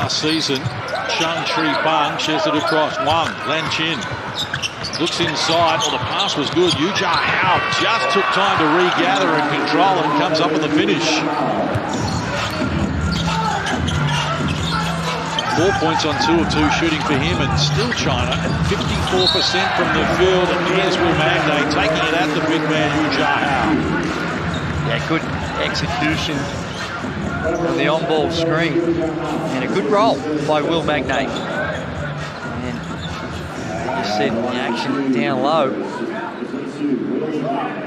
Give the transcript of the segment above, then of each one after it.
last season. Bang shares it across. Wang Lanqin looks inside. Well, the pass was good. Yu Hao just took time to regather and control and comes up with the finish. 4 points on 2 of 2 shooting for him, and still China at 54% from the field. And here's Will Magnay taking it at the big man Yu Hao. Yeah, good execution of the on-ball screen and a good roll by Will Magnay. And you see the action down low.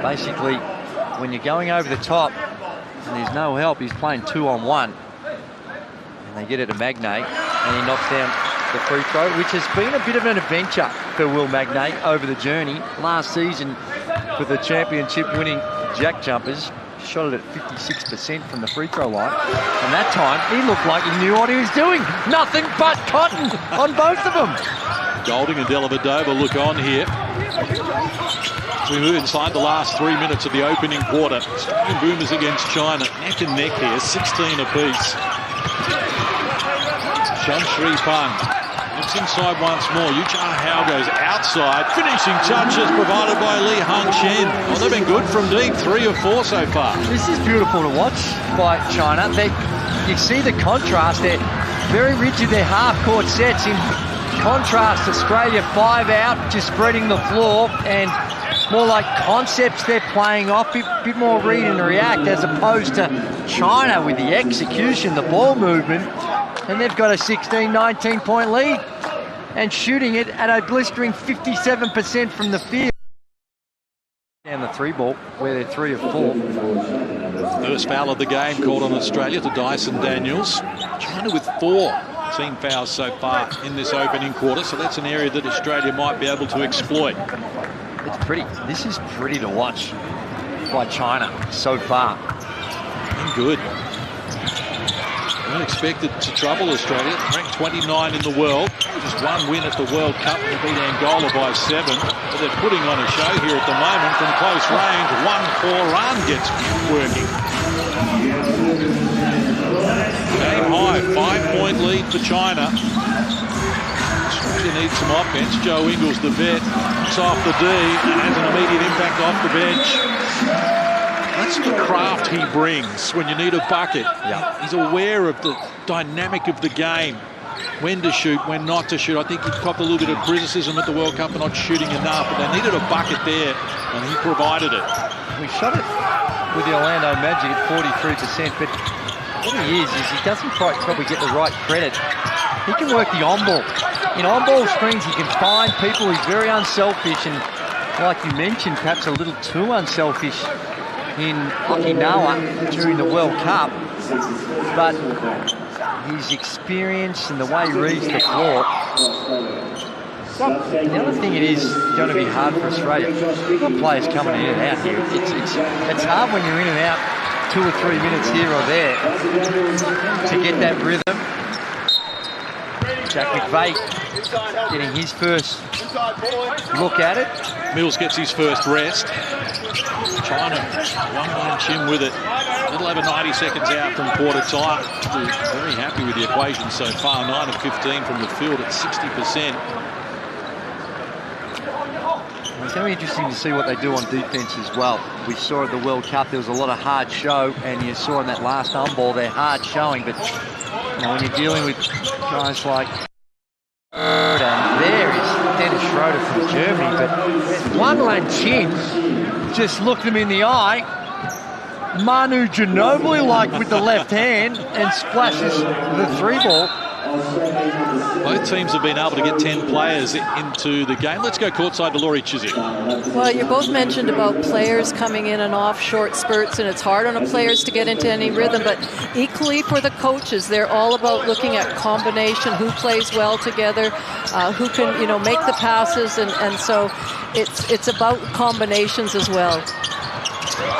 Basically, when you're going over the top and there's no help, he's playing 2-on-1. And they get it to Magnay, and he knocks down the free throw, which has been a bit of an adventure for Will Magnay over the journey. Last season, for the championship winning Jack Jumpers, shot it at 56% from the free throw line. And that time, he looked like he knew what he was doing. Nothing but cotton on both of them. Golding and Dellavedova look on here. As we move inside the last 3 minutes of the opening quarter. Australian Boomers against China, neck and neck here, 16 apiece. Pang looks inside once more. Yu Hao goes outside. Finishing touches provided by Li Hongchen. Well, they've been good from deep, 3 of 4 so far. This is beautiful to watch by China. You see the contrast. They're very rigid, their half-court sets. In contrast, Australia 5 out, just spreading the floor, and more like concepts they're playing off, bit more read and react, as opposed to China with the execution, the ball movement. And they've got a 16, 19-point lead and shooting it at a blistering 57% from the field. Down the 3-ball, where they're 3 of 4. First foul of the game called on Australia to Dyson Daniels. China with 4 team fouls so far in this opening quarter, so that's an area that Australia might be able to exploit. It's pretty. This is pretty to watch by China so far. And good. Unexpected to trouble Australia, ranked 29 in the world. Just 1 win at the World Cup to beat Angola by 7. But they're putting on a show here at the moment from close range. 1-4 run gets working. Game high, 5-point lead for China. Australia needs some offense. Joe Ingles, the vet, it's off the D and has an immediate impact off the bench. That's the craft he brings when you need a bucket. Yeah. He's aware of the dynamic of the game, when to shoot, when not to shoot. I think he copped a little bit of criticism at the World Cup for not shooting enough, but they needed a bucket there, and he provided it. We shot it with the Orlando Magic at 43%, but what he is he doesn't quite probably get the right credit. He can work the on-ball. In on-ball screens, he can find people. He's very unselfish, and like you mentioned, perhaps a little too unselfish in Okinawa during the World Cup, but his experience and the way he reads the floor. The other thing, it is going to be hard for Australia. We've got players coming in and out here. It's hard when you're in and out 2 or 3 minutes here or there to get that rhythm. Jack McVeigh getting his first look at it. Mills gets his first rest. China, Wang Chin with it. A little over 90 seconds out from quarter time. Very happy with the equation so far. 9 of 15 from the field at 60%. It's going to be interesting to see what they do on defense as well. We saw at the World Cup there was a lot of hard show, and you saw in that last on-ball they're hard showing, but you know, when you're dealing with guys like and there is Dennis Schroeder from Germany, but Wang Lanqin just looked him in the eye. Manu Ginobili like with the left hand and splashes the 3-ball. Both teams have been able to get 10 players into the game. Let's go courtside to Laurie Chiswick. Well, you both mentioned about players coming in and off short spurts, and it's hard on the players to get into any rhythm, but equally for the coaches, they're all about looking at combination, who plays well together, who can, you know, make the passes, and so it's about combinations as well.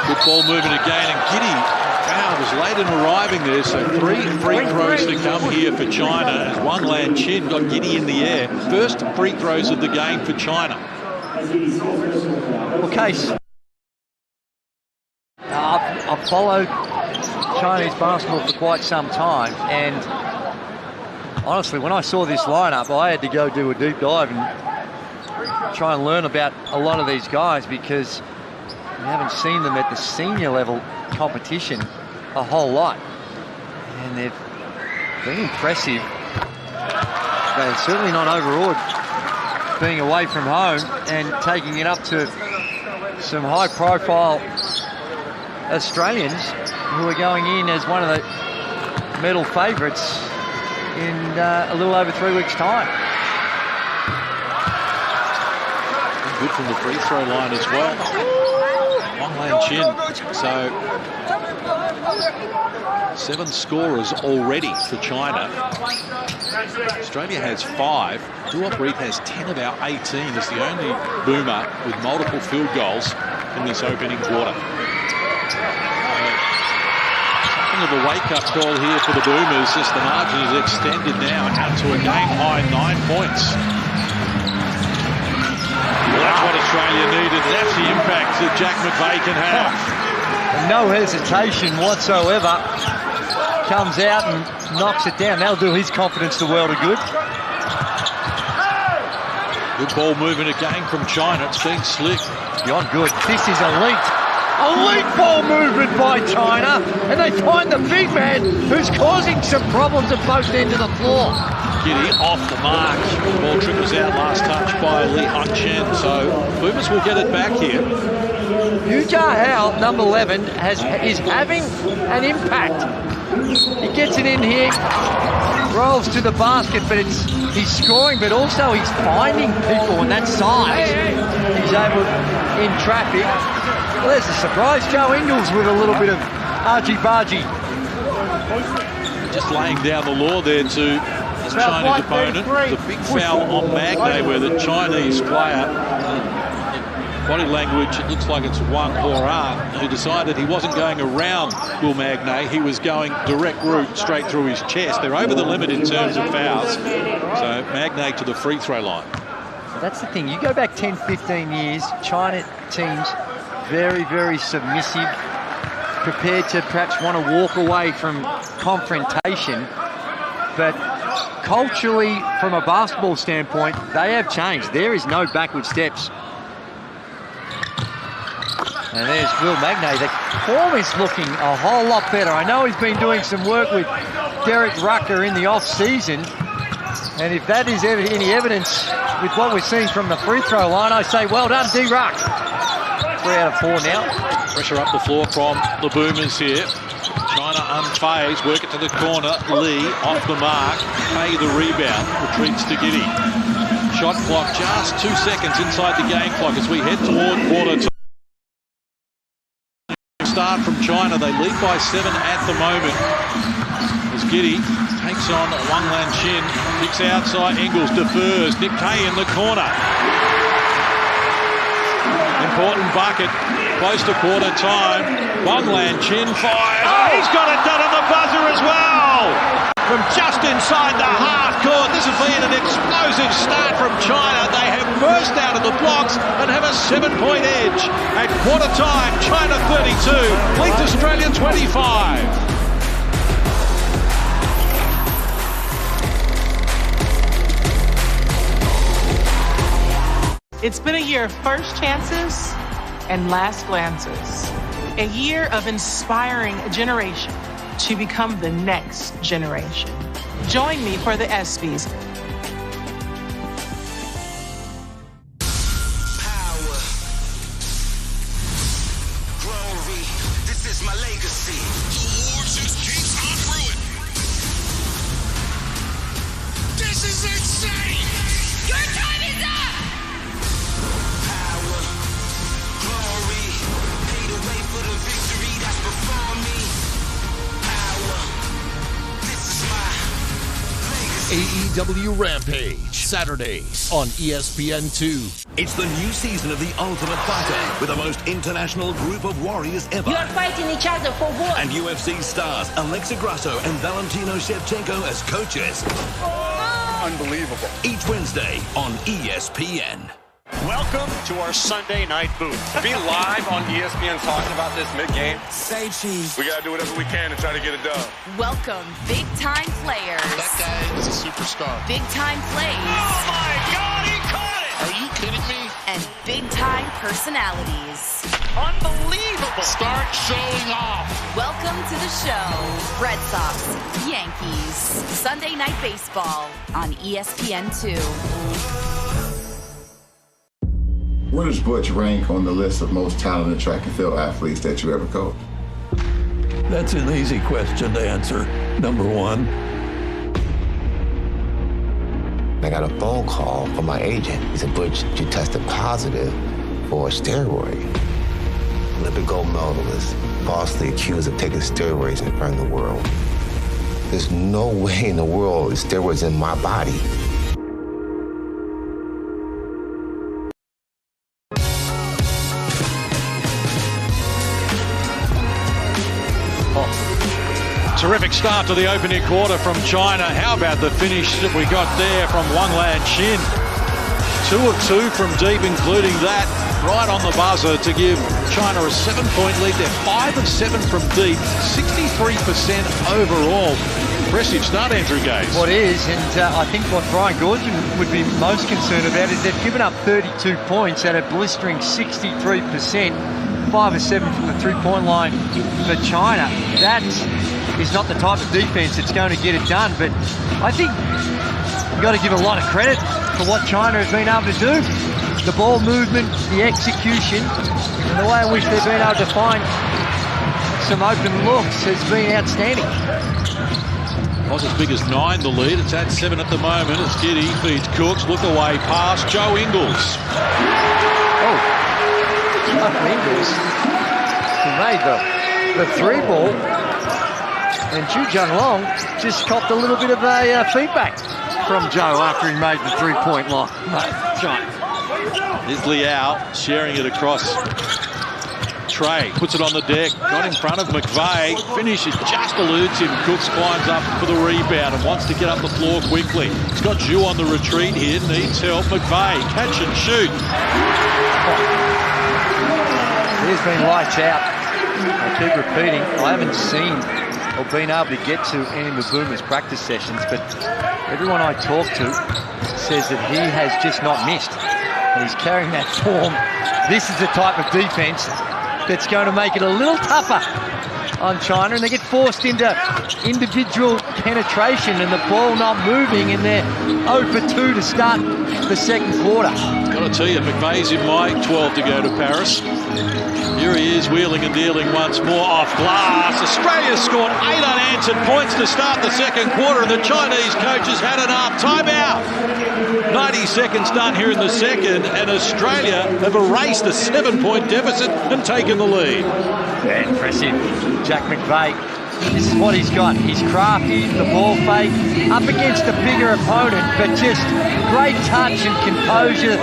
Good ball movement again, and Giddy was late in arriving there, so 3 free throws to come here for China as Wang Lanqin got Giddy in the air. First free throws of the game for China. Well, Case, I've followed Chinese basketball for quite some time, and honestly, when I saw this lineup, I had to go do a deep dive and try and learn about a lot of these guys, because we haven't seen them at the senior level competition a whole lot. And they've been impressive. They're certainly not overawed being away from home and taking it up to some high-profile Australians who are going in as one of the medal favourites in a little over 3 weeks' time. Good from the free throw line as well. Wang Lan Chin. So 7 scorers already for China. Australia has 5. Duop Reith has 10 of our 18. Is the only boomer with multiple field goals in this opening quarter. Something of a wake-up call here for the Boomers, as the margin is extended now out to a game-high 9 points. Well, that's what Australia needed. That's the impact that Jack McVeigh can have. No hesitation whatsoever. Comes out and knocks it down. That'll do his confidence the world of good. Good ball movement again from China. It's been slick. Beyond good. This is elite. Elite ball movement by China. And they find the big man who's causing some problems at both ends of the floor. Giddy off the mark. Ball trickles out, last touch by Li Hongchen. So Boomers will get it back here. Yu Jia, number 11, is having an impact. He gets it in here, rolls to the basket, but he's scoring, but also he's finding people, and that size. He's able in traffic. Well, there's a surprise. Joe Ingles with a little bit of argy-bargy. Just laying down the law there to his Chinese opponent. The big foul on Magnay, where the Chinese player, body language, it looks like it's Wang Horan, who decided he wasn't going around Will Magnay. He was going direct route straight through his chest. They're over the limit in terms of fouls. So Magnay to the free throw line. That's the thing. You go back 10, 15 years, China teams very, very submissive, prepared to perhaps want to walk away from confrontation. But culturally, from a basketball standpoint, they have changed. There is no backward steps. And there's Will Magnay. The form is looking a whole lot better. I know he's been doing some work with Derek Rucker in the off-season. And if that is any evidence with what we're seeing from the free throw line, I say well done, D-Ruck. 3 out of 4 now. Pressure up the floor from the Boomers here. China unfazed, work it to the corner. Lee off the mark, pay the rebound, retreats to Giddy. Shot clock just 2 seconds inside the game clock as we head toward quarter time. Start from China, they lead by 7 at the moment. As Giddy takes on Wang Lan Chin, kicks outside, Ingles defers, Nick Kane in the corner. Important bucket, close to quarter time. Wang Lan Chin fires. Oh, he's got it done on the buzzer as well. From just inside the half court, this has been an explosive start from China. They have burst out of the blocks and have a 7-point edge. At quarter time, China 32, leads Australia 25. It's been a year of first chances and last glances. A year of inspiring a generation to become the next generation. Join me for the ESPYs. Power, glory, this is my legacy. The war just keeps on brewing. This is insane. Your time is up. Power, glory, pay the way for the victory that's before me. Power, this is my legacy. AEW Rampage, Saturdays on ESPN2. It's the new season of The Ultimate Fighter with the most international group of warriors ever. You are fighting each other for what? And UFC stars Alexa Grasso and Valentino Shevchenko as coaches. Unbelievable. Each Wednesday on ESPN. Welcome to our Sunday night booth. To be live on ESPN talking about this mid-game. Say cheese. We got to do whatever we can to try to get it done. Welcome, big-time players. That guy is a superstar. Big-time plays. Oh, my God, he caught it! Are you kidding me? And big-time personalities. Unbelievable! Start showing off. Welcome to the show. Red Sox, Yankees. Sunday Night Baseball on ESPN2. Where does Butch rank on the list of most talented track and field athletes that you ever coached? That's an easy question to answer. Number one. I got a phone call from my agent. He said, Butch, you tested positive for a steroid. Olympic gold medalist, falsely accused of taking steroids in front of the world. There's no way in the world steroids in my body. Terrific start to the opening quarter from China. How about the finish that we got there from Wang Lan-Chin? 2 of 2 from deep, including that right on the buzzer to give China a 7-point lead. They're 5 of 7 from deep, 63% overall. Impressive start, Andrew Gaze. What is, and I think what Brian Gordon would be most concerned about is they've given up 32 points at a blistering 63%. 5 of 7 from the three-point line for China. That is not the type of defense that's going to get it done, but I think you've got to give a lot of credit for what China has been able to do. The ball movement, the execution, and the way in which they've been able to find some open looks has been outstanding. Was as big as 9 the lead. It's at 7 at the moment as Giddy feeds Cooks. Look away pass. Joe Ingles. Oh, Joe Ingles. He made the 3-ball. And Chu Jung Long just copped a little bit of a feedback from Joe after he made the 3-point line. Here's Liao sharing it across. Trey puts it on the deck, got in front of McVeigh, finishes, just eludes him. Cooks climbs up for the rebound and wants to get up the floor quickly. He's got Zhu on the retreat here, needs help. McVeigh, catch and shoot. He's been lights out. I keep repeating, I haven't seen or been able to get to any of Mbeumo's practice sessions, but everyone I talk to says that he has just not missed. And he's carrying that form. This is the type of defense that's going to make it a little tougher on China, and they get forced into individual penetration and the ball not moving, and they're 0 for 2 to start the second quarter. Got to tell you, McVeigh's in my 12 to go to Paris. Here he is, wheeling and dealing once more off glass. Australia scored 8 unanswered points to start the second quarter, and the Chinese coaches had enough. Timeout. 90 seconds done here in the second, and Australia have erased a 7-point deficit and taken the lead. Yeah, impressive. Jack McVeigh, this is what he's got. He's crafty, the ball fake, up against a bigger opponent, but just great touch and composure.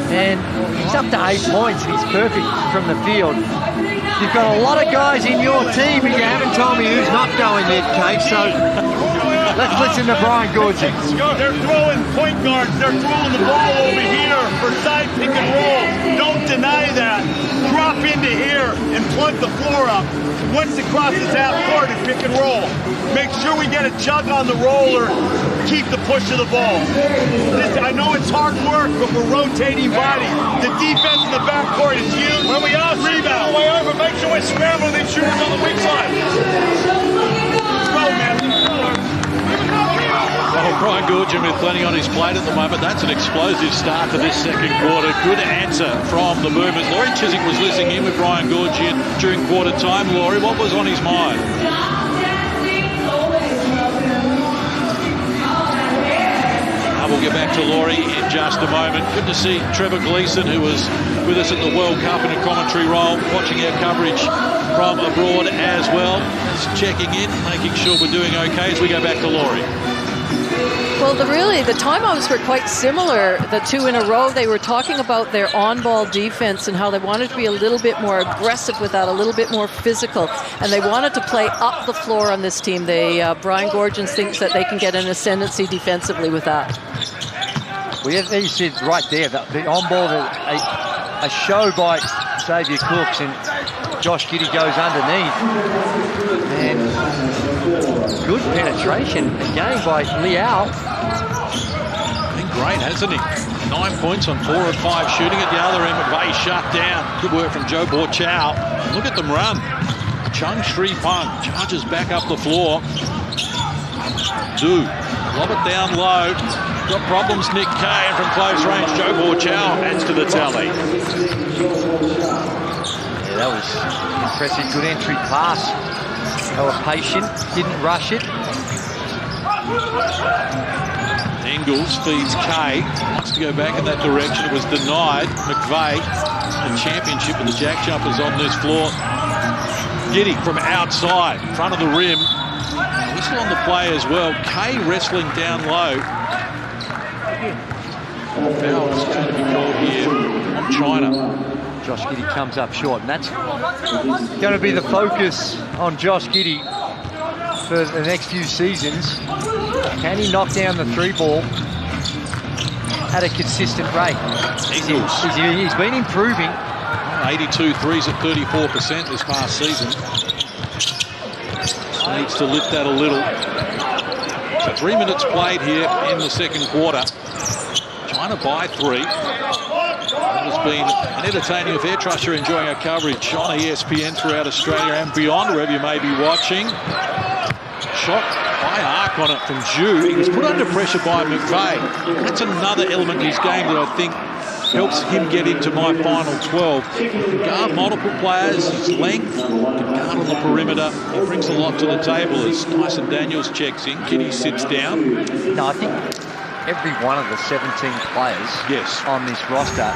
And he's up to 8 points, and he's perfect from the field. You've got a lot of guys in your team, and you haven't told me who's not going there, Kane, so let's listen to Brian Gordon. They're throwing point guards. They're throwing the ball over here for side pick and roll. Don't deny that. Drop into here and plug the floor up. Once it crosses half court and pick and roll. Make sure we get a chug on the roller. Keep the push of the ball. I know it's hard work, but we're rotating bodies. The defense in the backcourt is huge. When we all rebound, way over, make sure we're scrambling these shooters on the weak side. Let's go, man. Well, Brian Gordon with plenty on his plate at the moment. That's an explosive start to this second quarter. Good answer from the Boomers. Laurie Chiswick was listening in with Brian Gordon during quarter time. Laurie, what was on his mind? We'll get back to Laurie in just a moment. Good to see Trevor Gleeson, who was with us at the World Cup in a commentary role, watching our coverage from abroad as well. Just checking in, making sure we're doing okay as we go back to Laurie. Well, the timeouts were quite similar. The 2 in a row, they were talking about their on-ball defense and how they wanted to be a little bit more aggressive with that, a little bit more physical, and they wanted to play up the floor on this team. Brian Gordon thinks that they can get an ascendancy defensively with that. Well, yeah, you said right there, the on-ball, a show by Xavier Cooks, and Josh Giddey goes underneath. And good penetration again by Liao. Been great, hasn't he? 9 points on 4 of 5 shooting at the other end. McVeigh shut down. Good work from Joe Borchow. Look at them run. Chung Sri Pung charges back up the floor. Lob it down low. Got problems, Nick Kane from close range. Joe Borchow adds to the tally. Yeah, that was impressive. Good entry pass. They were patient, didn't rush it. Ingles feeds Kay. Wants to go back in that direction. It was denied. McVeigh, the championship of the jack jumpers on this floor. Giddey from outside, front of the rim. Whistle on the play as well. Kay wrestling down low. Foul is going to be called here on China. Josh Giddey comes up short, and that's going to be the focus on Josh Giddey for the next few seasons. Can he knock down the 3-ball at a consistent rate? He's been improving. 82 threes at 34% this past season. Needs to lift that a little. So 3 minutes played here in the second quarter. China by 3. It has been an entertaining affair. Trust you're enjoying our coverage on ESPN throughout Australia and beyond, wherever you may be watching. Shot by arc on it from Zhu. He was put under pressure by McVeigh. That's another element in his game that I think helps him get into my final 12. He can guard multiple players, his length, he can guard on the perimeter. He brings a lot to the table as Tyson Daniels checks in. Giddey sits down. No, I think every one of the 17 players on this roster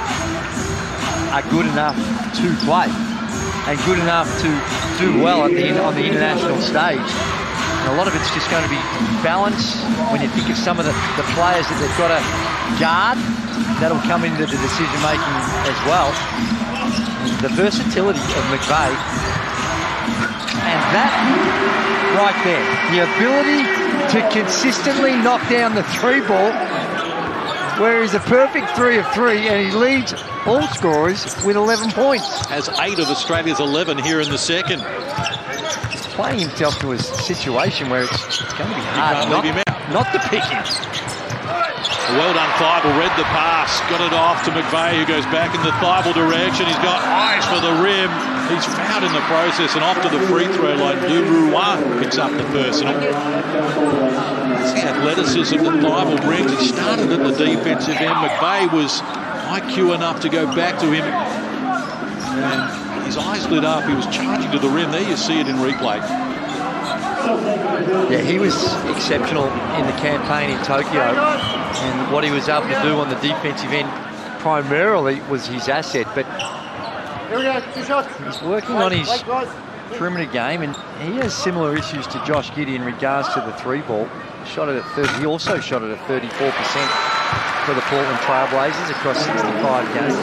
are good enough to play and good enough to do well on the international stage. And a lot of it's just going to be balance. When you think of some of the players that they've got to guard, that'll come into the decision-making as well. The versatility of McVeigh. And that right there, the ability to consistently knock down the 3-ball, where he's a perfect 3 of 3, and he leads all scorers with 11 points. Has 8 of Australia's 11 here in the second. Playing himself to a situation where it's going to be hard not to pick him. Well done, Thibault. Read the pass. Got it off to McVeigh, who goes back in the Thibault direction. He's got eyes for the rim. He's fouled in the process, and off to the free throw line. Du Ruan picks up the personal. That's the athleticism that Thibault brings. He started at the defensive end. McVeigh was IQ enough to go back to him. And his eyes lit up. He was charging to the rim. There you see it in replay. Yeah, he was exceptional in the campaign in Tokyo, and what he was able to do on the defensive end primarily was his asset, but he's working on his perimeter game, and he has similar issues to Josh Giddey in regards to the 3-ball. Shot it at 30. He also shot it at 34% for the Portland Trailblazers across 65 games.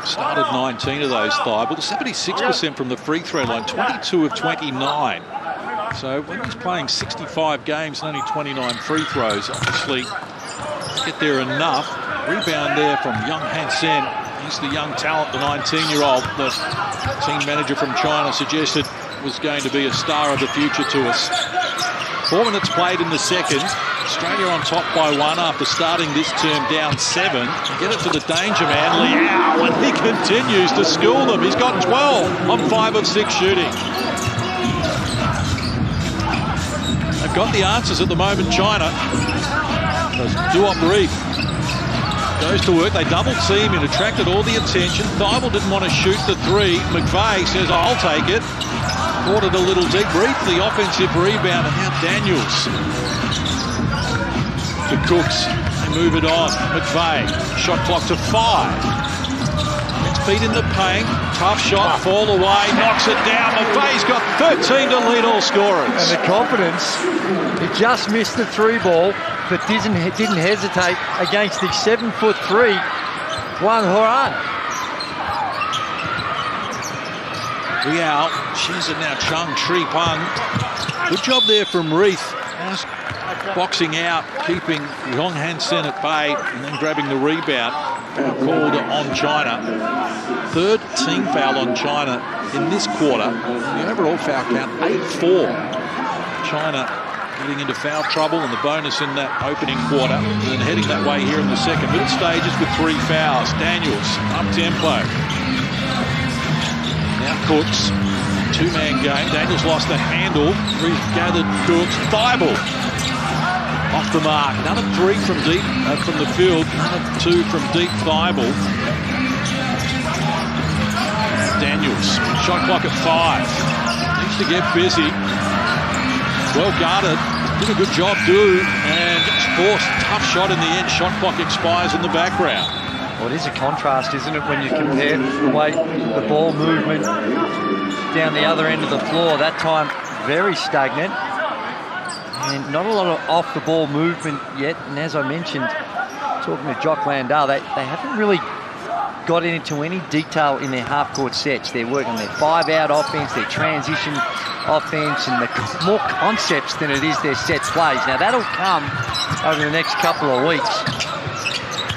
Started 19 of those Thibault, 76% from the free throw line, 22 of 29. So when he's playing 65 games and only 29 free throws, obviously get there enough. Rebound there from Young Hansen. He's the young talent, the 19-year-old. The team manager from China suggested was going to be a star of the future to us. 4 minutes played in the second. Australia on top by 1 after starting this term down 7. Get it to the danger man, Liao, and he continues to school them. He's got 12 on 5 of 6 shooting. They've got the answers at the moment, China. Duop Reed goes to work. They double team and attracted all the attention. Thibault didn't want to shoot the 3. McVeigh says, I'll take it. Caught it a little deep. Reed for the offensive rebound, and now Daniels. To Cooks, they move it on. McVeigh, shot clock to 5. It's beat in the paint, tough shot, fall away, knocks it down. McVeigh's got 13 to lead all scorers. And the confidence, he just missed the 3-ball, but didn't hesitate against the 7'3" Wang Horan. Liao, she's it now, Chung Tri Pung. Good job there from Reith. Just boxing out, keeping Yong Hansen at bay, and then grabbing the rebound. Foul called on China. Third team foul on China in this quarter. The overall foul count 8-4. China getting into foul trouble, and the bonus in that opening quarter, and then heading that way here in the second. Middle stages with 3 fouls. Daniels up tempo. Now Cooks, 2-man game. Daniels lost the handle. Regathered Cooks. Thibault off the mark. Another 3 from deep from the field. Another 2 from deep. Thibault. Daniels, shot clock at 5. Needs to get busy. Well guarded, did a good job, and forced tough shot in the end. Shot clock expires in the background. Well, it is a contrast, isn't it, when you compare the way the ball movement down the other end of the floor. That time, very stagnant, and not a lot of off-the-ball movement yet. And as I mentioned, talking to Jock Landau, they haven't really got into any detail in their half-court sets. They're working on their 5-out offense, their transition offense, and more concepts than it is their set plays. Now, that'll come over the next couple of weeks.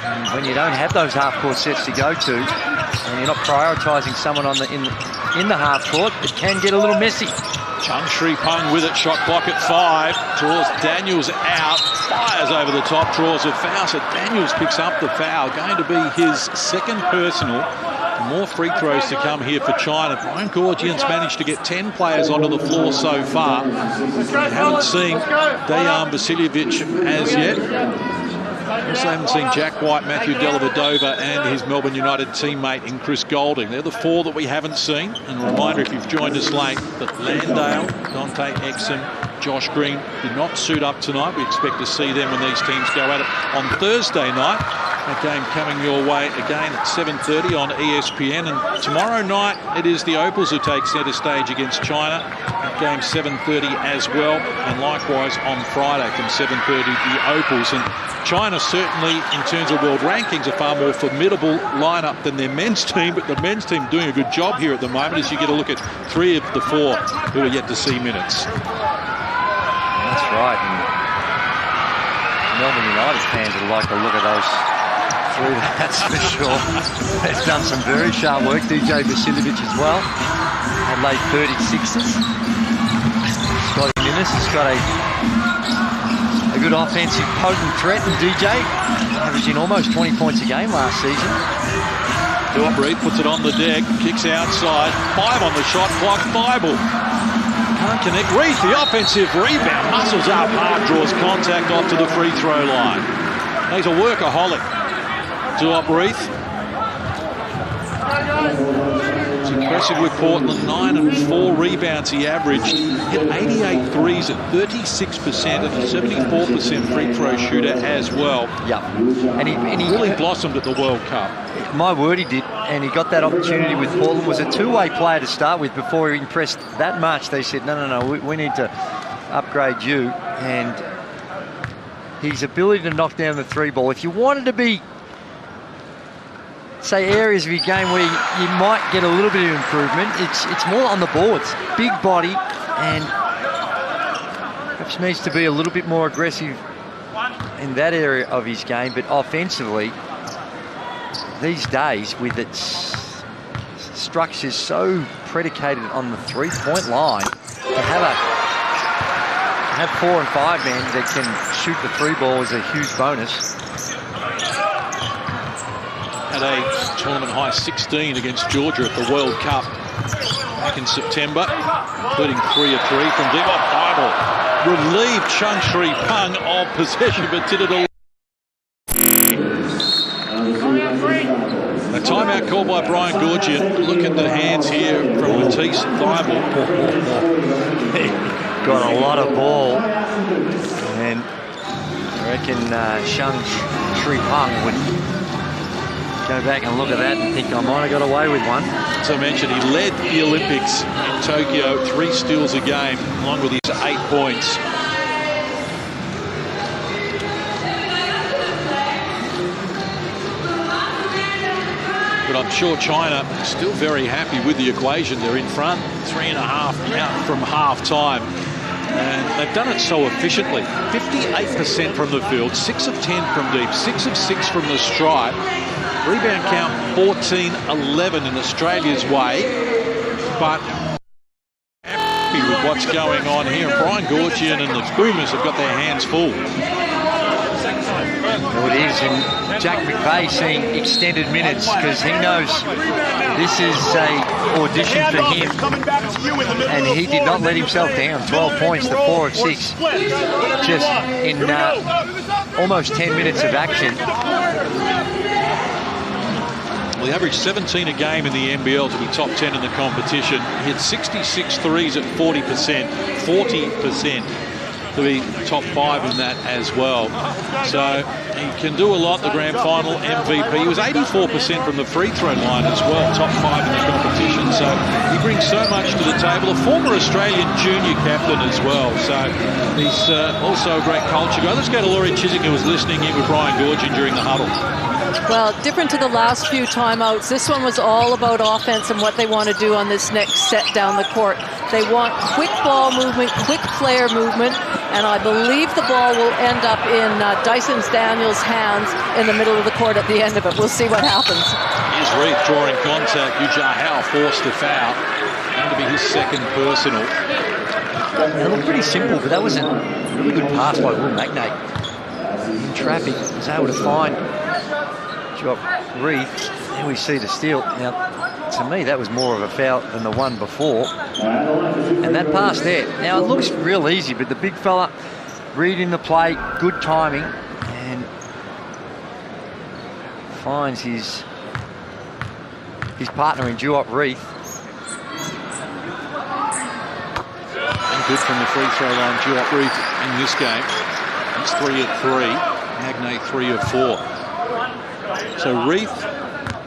And when you don't have those half-court sets to go to, and you're not prioritising someone in the half-court, it can get a little messy. Chung Sri Pung with it, shot clock at 5, draws Daniels out, fires over the top, draws a foul, so Daniels picks up the foul, going to be his second personal. More free throws to come here for China. Brian Gorgian's managed to get 10 players onto the floor so far. We haven't seen Dejan Vasiljevic as yet. Also haven't seen Jack White, Matthew Dellavedova, and his Melbourne United teammate in Chris Goulding. They're the 4 that we haven't seen. And a reminder, if you've joined us late, that Landale, Dante Exum, Josh Green did not suit up tonight. We expect to see them when these teams go at it on Thursday night. That game coming your way again at 7:30 on ESPN. And tomorrow night, it is the Opals who take centre stage against China. That game 7:30 as well. And likewise on Friday from 7:30, the Opals. And China certainly, in terms of world rankings, a far more formidable lineup than their men's team. But the men's team doing a good job here at the moment as you get a look at 3 of the 4 who are yet to see minutes. That's right. And Melbourne United fans would like to look at those 3, that's for sure. They've done some very sharp work. DJ Vasiljevic as well. Adelaide 36ers. Scotty Ninnis has got a good offensive potent threat, and DJ averaging almost 20 points a game last season. Reed puts it on the deck, kicks outside, 5 on the shot clock. Thibault can't connect. Reed, the offensive rebound, muscles up hard, draws contact off to the free throw line. He's a workaholic. Duop Reith. It's impressive with Portland, 9 and 4 rebounds he averaged. Hit 88 threes at 36% and a 74% free throw shooter as well. Yeah, and he really blossomed at the World Cup. My word, he did, and he got that opportunity with Portland. Was a 2-way player to start with before he impressed that much. They said, no, we need to upgrade you. And his ability to knock down the 3 ball. If you wanted to be, say, areas of your game where you might get a little bit of improvement, it's more on the boards. Big body, and perhaps needs to be a little bit more aggressive in that area of his game. But offensively, these days, with its structures so predicated on the 3-point line, to have 4 and 5 men that can shoot the 3 ball is a huge bonus. Had a tournament high 16 against Georgia at the World Cup back in September, including 3 of 3 from deep. Thibault relieved Chung Sri Pung of possession, but did it all. A timeout called by Brian Gorgian. Look at the hands here from Matisse Thibault. Got a lot of ball, and I reckon Chung Sri Pung would go back and look at that and think I might have got away with one. As I mentioned, he led the Olympics in Tokyo, 3 steals a game, along with his 8 points. But I'm sure China is still very happy with the equation. They're in front, 3.5 out from half time. And they've done it so efficiently. 58% from the field, 6 of 10 from deep, 6 of 6 from the stripe. Rebound count 14-11 in Australia's way. But happy with what's going on here. Brian Goorjian and the Boomers have got their hands full. Well, it is, and Jack McVeigh seeing extended minutes because he knows this is a audition for him, and he did not let himself down. 12 points to 4 of 6, just in almost 10 minutes of action. Well, he averaged 17 a game in the NBL to be top 10 in the competition. He hit 66 threes at 40%, 40%. To be top 5 in that as well. So he can do a lot. The grand final MVP. He was 84% from the free throw line as well, top 5 in the competition. So he brings so much to the table. A former Australian junior captain as well. So he's also a great culture guy. Let's go to Laurie Chiswick, who was listening in with Brian Goorjian during the huddle. Well, different to the last few timeouts, this one was all about offense and what they want to do on this next set down the court. They want quick ball movement, quick player movement, and I believe the ball will end up in Dyson Daniels' hands in the middle of the court at the end of it. We'll see what happens. Here's Reith drawing contact. Ujah Howe forced to foul. Going to be his second personal. It looked pretty simple, but that was a really good pass by Will Magnate. In traffic, was able to find Reith. Now we see the steal. Now, to me, that was more of a foul than the one before. And that pass there. Now, it looks real easy, but the big fella reading the play, good timing, and finds his partner in Duop Reith. And good from the free throw line, Duop Reith in this game. He's 3 of 3. Magnay 3 of 4. So Reith,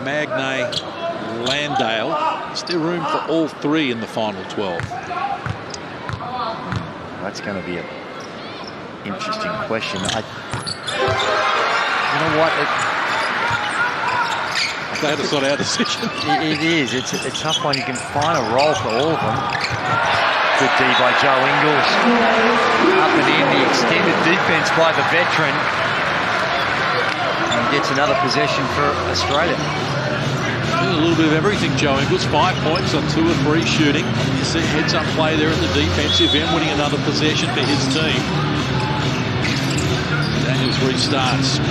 Magnay, Landale. Is there room for all 3 in the final 12? That's going to be an interesting question. You know what? That's not our decision. It is. It's a tough one. You can find a role for all of them. Good D by Joe Ingles. Up and in, the extended defense by the veteran. And gets another possession for Australia. Doing a little bit of everything, Joe Ingles. 5 points on 2 of 3 shooting. You see heads-up play there in the defensive end, winning another possession for his team. Daniels restarts.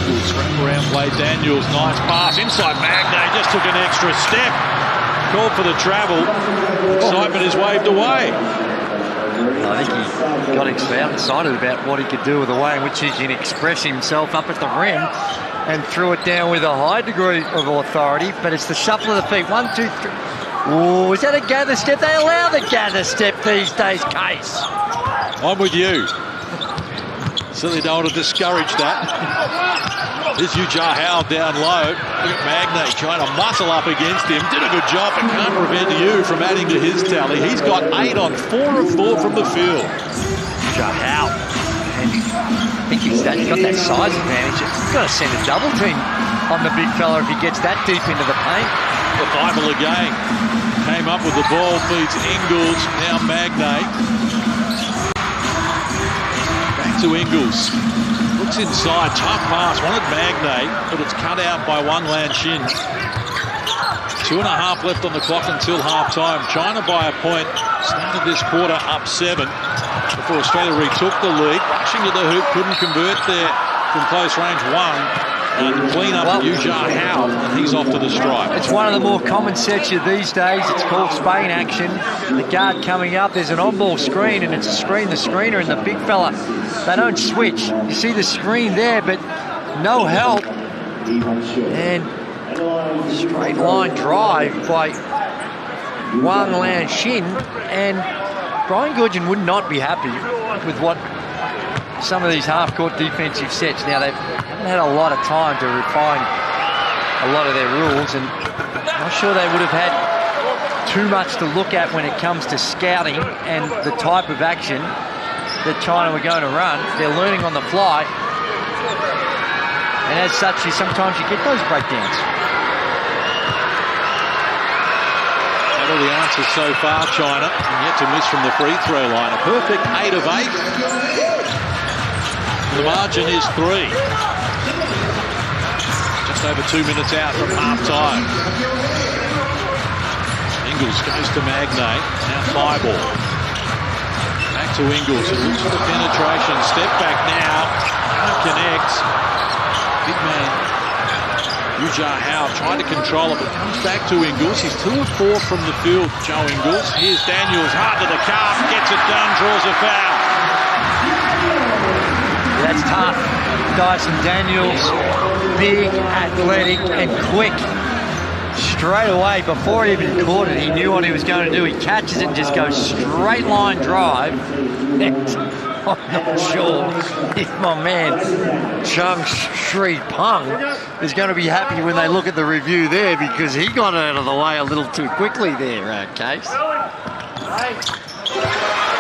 Ingles wrap-around play. Daniels, nice pass. Inside Magnay, just took an extra step. Called for the travel. Excitement is waved away. I think he got excited about what he could do with the way in which he can express himself up at the rim and threw it down with a high degree of authority. But it's the shuffle of the feet. 1, 2, 3. Oh, is that a gather step? They allow the gather step these days, Case. I'm with you. Certainly don't want to discourage that. Here's Ujah Howe down low. Look at Magnay trying to muscle up against him. Did a good job, but can't prevent you from adding to his tally. He's got 8 on 4 of 4 from the field. Ujah Howe. And I think he's got that size advantage. He's got to send a double team on the big fella if he gets that deep into the paint. Revival again. Came up with the ball, feeds Ingles. Now Magnay. Back to Ingles. Looks inside, tough pass, wanted Magnay, but it's cut out by Wang Lanshin. 2.5 left on the clock until half-time. China by a point, started this quarter up 7 before Australia retook the lead. Rushing to the hoop, couldn't convert there from close range. And clean up Ujah Howe, and he's off to the stripe. It's one of the more common sets of these days. It's called Spain action. The guard coming up, there's an on-ball screen, and it's a screen, the screener and the big fella. They don't switch. You see the screen there, but no help. And straight line drive by Wang Lanshin, and Brian Goorjian would not be happy with what some of these half-court defensive sets. Now, they haven't had a lot of time to refine a lot of their rules, and I'm not sure they would have had too much to look at when it comes to scouting and the type of action that China were going to run. They're learning on the fly, and as such, sometimes you get those breakdowns. What are the answers so far, China? And yet to miss from the free throw line. A perfect 8 of 8. The margin is 3. Just over 2 minutes out from half-time. Ingles goes to Magnay. Now fly ball. Back to Ingles. He looks for the penetration. Step back now. Connects. Big man. Ujah tried to control it, but comes back to Ingles. He's 2 of 4 from the field, Joe Ingles. Here's Daniels, hard to the calf, gets it done, draws a foul. That's tough. Dyson Daniels, big, athletic, and quick. Straight away, before he even caught it, he knew what he was going to do. He catches it and just goes straight line drive. I'm not sure if my man Chung Sri Pung is going to be happy when they look at the review there, because he got out of the way a little too quickly there, Case.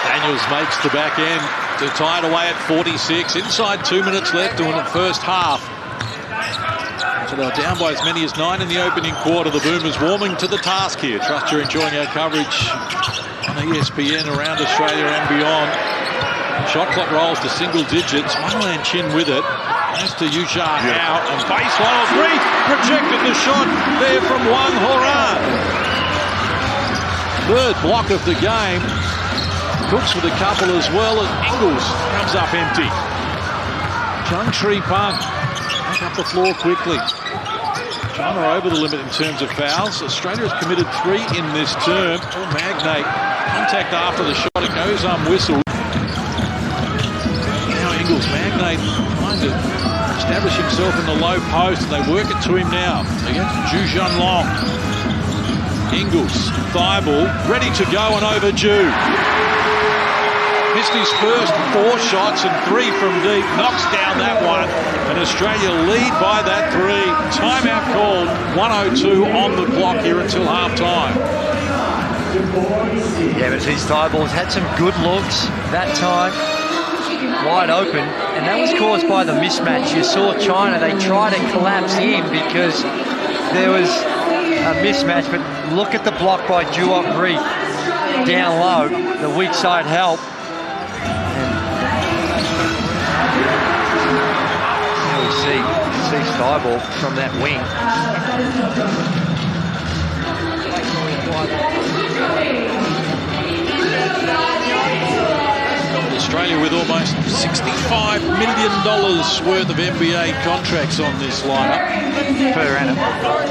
Daniels makes the back end to tie it away at 46. Inside 2 minutes left in the first half. So they're down by as many as 9 in the opening quarter. The Boomers warming to the task here. Trust you're enjoying our coverage on ESPN around Australia and beyond. Shot clock rolls to single digits. One-land chin with it. Goes to Ujah out and baseline 3. Projected the shot there from Wang Horan. Third block of the game. Cooks with a couple as well as Ingles comes up empty. Chung Sri Pung back up the floor quickly. China over the limit in terms of fouls. Australia has committed 3 in this term. Magnate contact after the shot. It goes unwhistled. Magnate trying to establish himself in the low post, and they work it to him now against Ju Junlong. Ingles, thigh ball, ready to go and over Ju. Missed his first 4 shots and 3 from deep, knocks down that one, and Australia lead by that 3. Timeout called, 1:02 on the clock here until half-time. Yeah, but these thigh balls had some good looks that time. Wide open, and that was caused by the mismatch. You saw China, they tried to collapse in because there was a mismatch, but look at the block by Duok Reef down low, the weak side help. And here we see Skyball from that wing. Australia with almost $65 million worth of NBA contracts on this lineup. Per annum.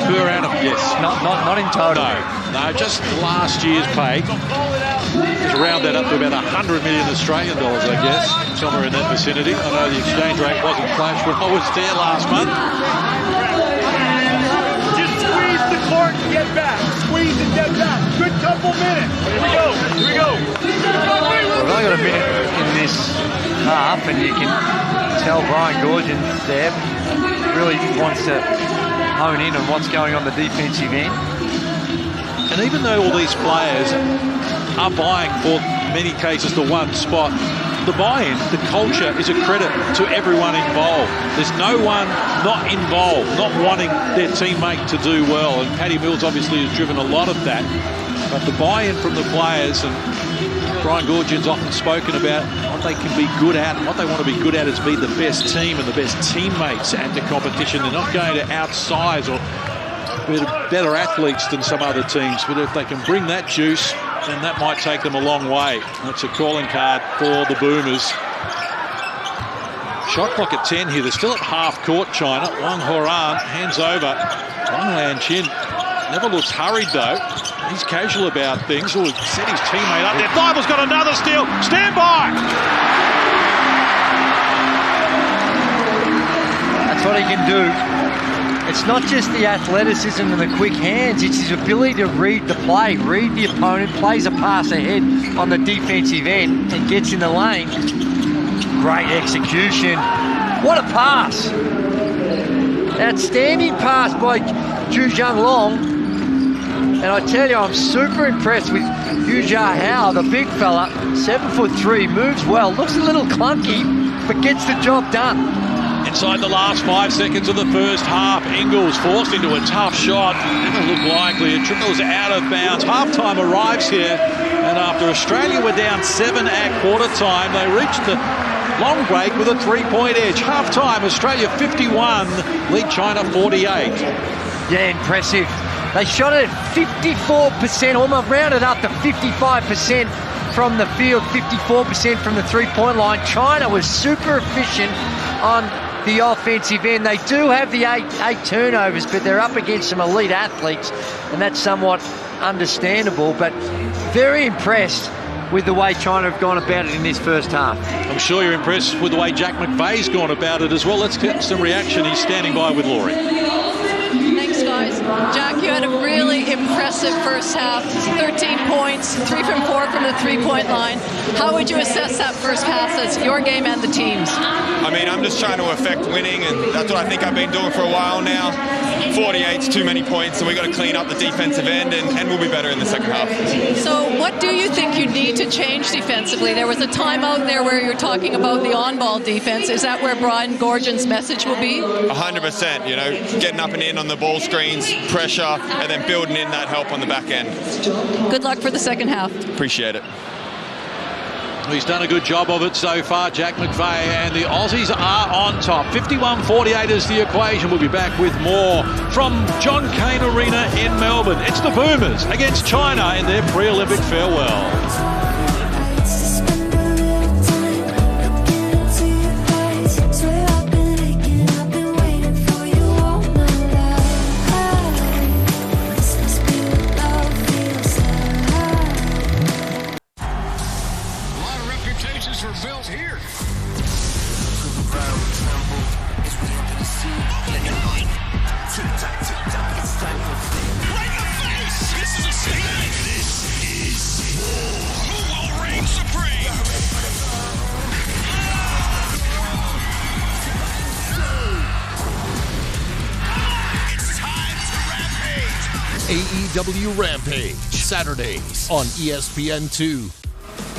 Per annum, yes. Not in total. No, just last year's pay. Just round that up to about $100 million Australian dollars, I guess, somewhere in that vicinity. I know the exchange rate wasn't flash when I was there last month. Just squeeze the court and get back. Squeeze and get back. Good couple minutes. Here we go. Here we go. We've only got a minute in this half, and you can tell Brian Goorjian there really wants to hone in on what's going on the defensive end. And even though all these players are vying for, in many cases, the one spot, the buy-in, the culture is a credit to everyone involved. There's no one not involved, not wanting their teammate to do well. And Paddy Mills obviously has driven a lot of that. But the buy-in from the players, and Brian Goorjian's often spoken about what they can be good at, and what they want to be good at is be the best team and the best teammates at the competition. They're not going to outsize or be better athletes than some other teams, but if they can bring that juice, then that might take them a long way. That's a calling card for the Boomers. Shot clock at 10 here. They're still at half court, China. Wang Horan hands over. One-land chin. Never looks hurried, though. He's casual about things. Oh, he set his teammate up there. Thibault's got another steal. Stand by! That's what he can do. It's not just the athleticism and the quick hands, it's his ability to read the play, read the opponent, plays a pass ahead on the defensive end and gets in the lane. Great execution. What a pass. Outstanding pass by Ju Junlong. And I tell you, I'm super impressed with Ujah, the big fella, 7'3", moves well, looks a little clunky, but gets the job done. Inside the last 5 seconds of the first half, Ingles forced into a tough shot. Didn't look likely. It trickles out of bounds. Halftime arrives here, and after Australia were down 7 at quarter time, they reached the long break with a 3-point edge. Halftime, Australia 51, lead China 48. Yeah, impressive. They shot it at 54%, almost rounded up to 55% from the field, 54% from the three-point line. China was super efficient on the offensive end. They do have the eight turnovers, but they're up against some elite athletes, and that's somewhat understandable, but very impressed with the way China have gone about it in this first half. I'm sure you're impressed with the way Jack McVeigh's gone about it as well. Let's get some reaction. He's standing by with Laurie. Thanks, guys. Jack, you had a really impressive first half. 13 points, 3 from 4 from the three-point line. How would you assess that first half as your game and the team's? I mean, I'm just trying to affect winning, and that's what I think I've been doing for a while now. 48's too many points, so we've got to clean up the defensive end, and we'll be better in the second half. So what do you think you need to change defensively? There was a timeout there where you're talking about the on-ball defense. Is that where Brian Goorjian's message will be? 100%, you know, getting up and in on the ball screens, pressure, and then building in that help on the back end. Good luck for the second half. Appreciate it. He's done a good job of it so far, Jack McVeigh, and the Aussies are on top. 51-48 is the equation. We'll be back with more from John Kane Arena in Melbourne. It's the Boomers against China in their pre-Olympic farewell. AEW Rampage, Saturdays on ESPN2.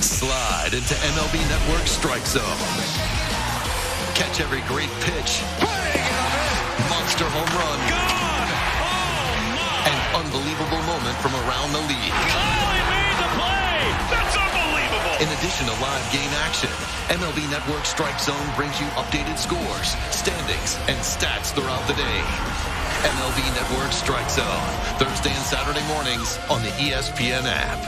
Slide into MLB Network Strike Zone. Catch every great pitch, monster home run, an unbelievable moment from around the league. Oh, he made the play! That's unbelievable! In addition to live game action, MLB Network Strike Zone brings you updated scores, standings, and stats throughout the day. MLB Network Strike Zone, Thursday and Saturday mornings on the ESPN app.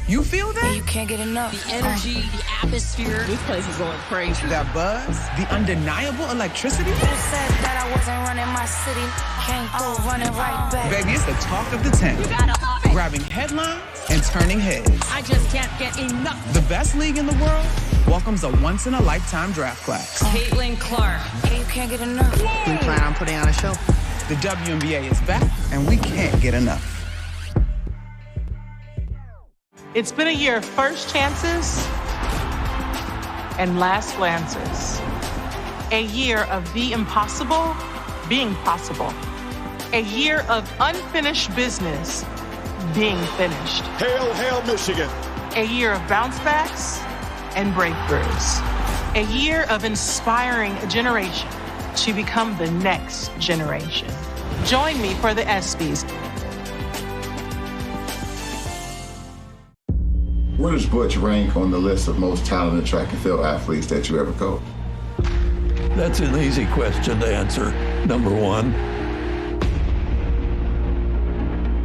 You feel that? You can't get enough. The energy, the atmosphere. This place is going crazy. That buzz, the undeniable electricity. Who said that I wasn't running my city? Can't go running right back. Baby, it's the talk of the town. You gotta love it. Grabbing headlines and turning heads. I just can't get enough. The best league in the world welcomes a once-in-a-lifetime draft class. Caitlin Clark. You can't get enough. We plan on putting on a show. The WNBA is back, and we can't get enough. It's been a year of first chances and last glances. A year of the impossible being possible. A year of unfinished business being finished. Hail, hail, Michigan. A year of bounce backs and breakthroughs. A year of inspiring a generation to become the next generation. Join me for the ESPYs. Where does Butch rank on the list of most talented track and field athletes that you ever coached? That's an easy question to answer. Number one.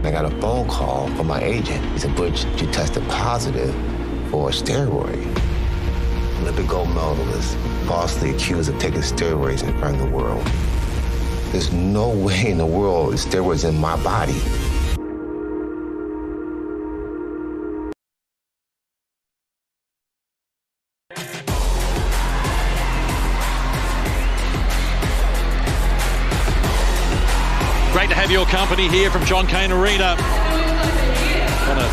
I got a phone call from my agent. He said, Butch, you tested positive for a steroid. Olympic gold medalist, falsely accused of taking steroids in front of the world. There's no way in the world steroids in my body. Great to have your company here from John Kane Arena on a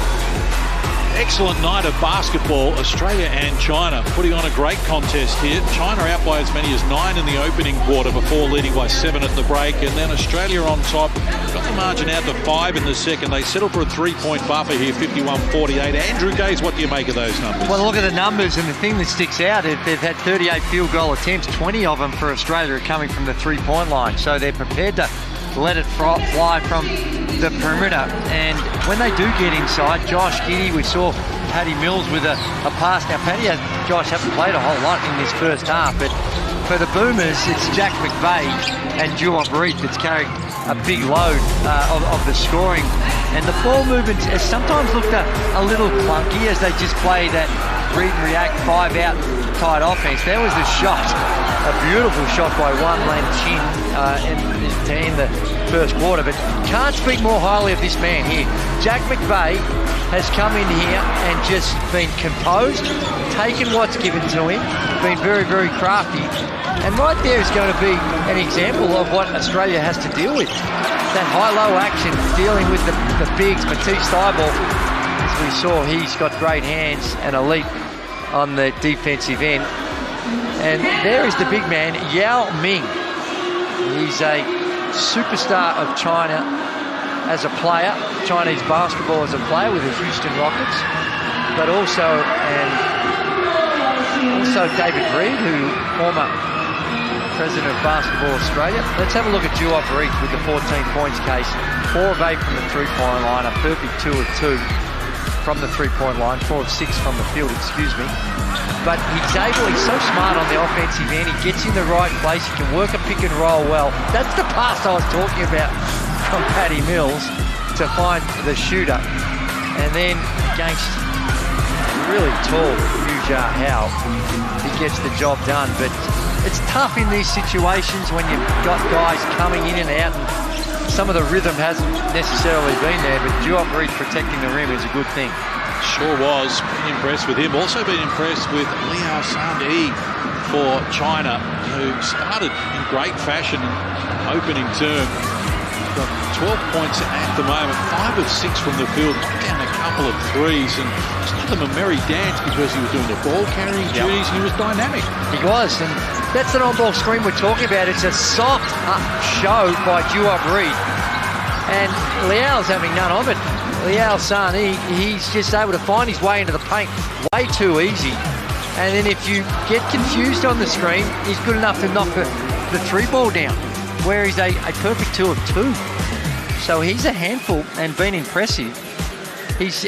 Excellent night of basketball. Australia and China putting on a great contest here. China out by as many as 9 in the opening quarter before leading by 7 at the break. And then Australia on top. Got the margin out to 5 in the second. They settled for a 3-point buffer here, 51-48. Andrew Gaze, what do you make of those numbers? Well, look at the numbers, and the thing that sticks out, they've had 38 field goal attempts. 20 of them for Australia are coming from the three-point line. So they're prepared to let it fly from the perimeter. And when they do get inside, Josh Giddey, we saw Paddy Mills with a pass. Now, Josh haven't played a whole lot in this first half, but for the Boomers, it's Jack McVeigh and Duop Reed that's carrying a big load of the scoring. And the ball movement has sometimes looked a little clunky as they just play that read and react 5-out tight offense. There was the shot, a beautiful shot by Wan Lan Chin to end the first quarter, but can't speak more highly of this man here. Jack McVeigh has come in here and just been composed, taken what's given to him, been very, very crafty, and right there is going to be an example of what Australia has to deal with. That high-low action, dealing with the bigs. Matisse Thybulle, as we saw, he's got great hands and a leap on the defensive end. And there is the big man, Yao Ming. He's a superstar of China as a player, Chinese basketball as a player with the Houston Rockets, but also David Reed, who former president of Basketball Australia. Let's have a look at Duop Reed with the 14 points case. 4 of 8 from the three-point line, a perfect 2 of 2 from the three-point line, 4 of 6 from the field, excuse me. But he's so smart on the offensive end. He gets in the right place. He can work a pick and roll well. That's the pass I was talking about from Paddy Mills to find the shooter. And then against really tall Yu Jia Hao, he gets the job done. But it's tough in these situations when you've got guys coming in and out, and some of the rhythm hasn't necessarily been there, but Duop Reed protecting the rim is a good thing. Sure was. Been impressed with him. Also been impressed with Liao Sandi for China, who started in great fashion in opening term. Got 12 points at the moment, 5 of 6 from the field, knocked down a couple of threes, and just give them a merry dance because he was doing the ball carrying duties and he was dynamic. He was, and that's an on-ball screen we're talking about. It's a soft show by Duop Reed, and Liao's having none of it. Liao San, he's just able to find his way into the paint way too easy. And then if you get confused on the screen, he's good enough to knock the three ball down, where he's a perfect 2 of 2. So he's a handful and been impressive. He's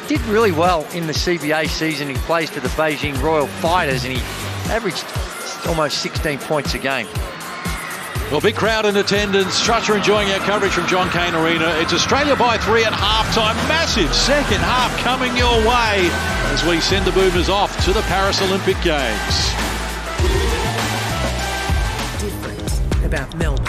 did really well in the CBA season. He plays for the Beijing Royal Fighters, and he averaged almost 16 points a game. Well, big crowd in attendance. Trust you're enjoying our coverage from John Kane Arena. It's Australia by 3 at halftime. Massive second half coming your way as we send the Boomers off to the Paris Olympic Games. Different about Melbourne.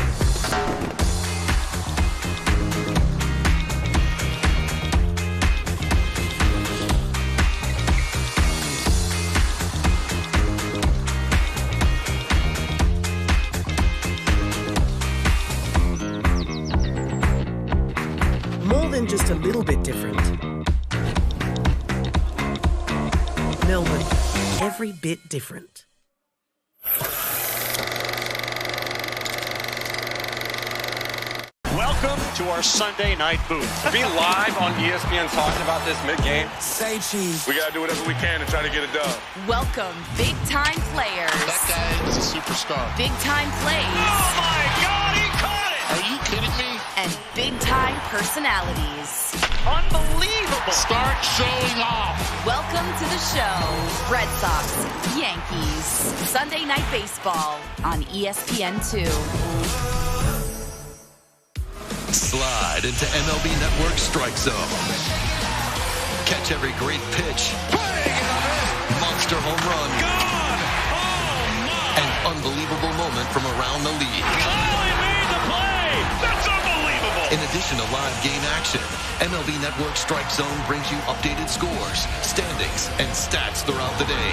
Just a little bit different. Melbourne, every bit different. Welcome to our Sunday night booth. To be live on ESPN talking about this mid-game. Say cheese. We gotta do whatever we can to try to get it done. Welcome, big-time players. That guy is a superstar. Big-time plays. Oh my God, he caught it! Are you kidding me? And big-time personalities. Unbelievable! Start showing off. Welcome to the show. Red Sox, Yankees. Sunday Night Baseball on ESPN2. Slide into MLB Network Strike Zone. Catch every great pitch. Monster home run. God! Oh my! An unbelievable moment from around the league. Oh, he made the play! That's unbelievable! In addition to live game action, MLB Network Strike Zone brings you updated scores, standings, and stats throughout the day.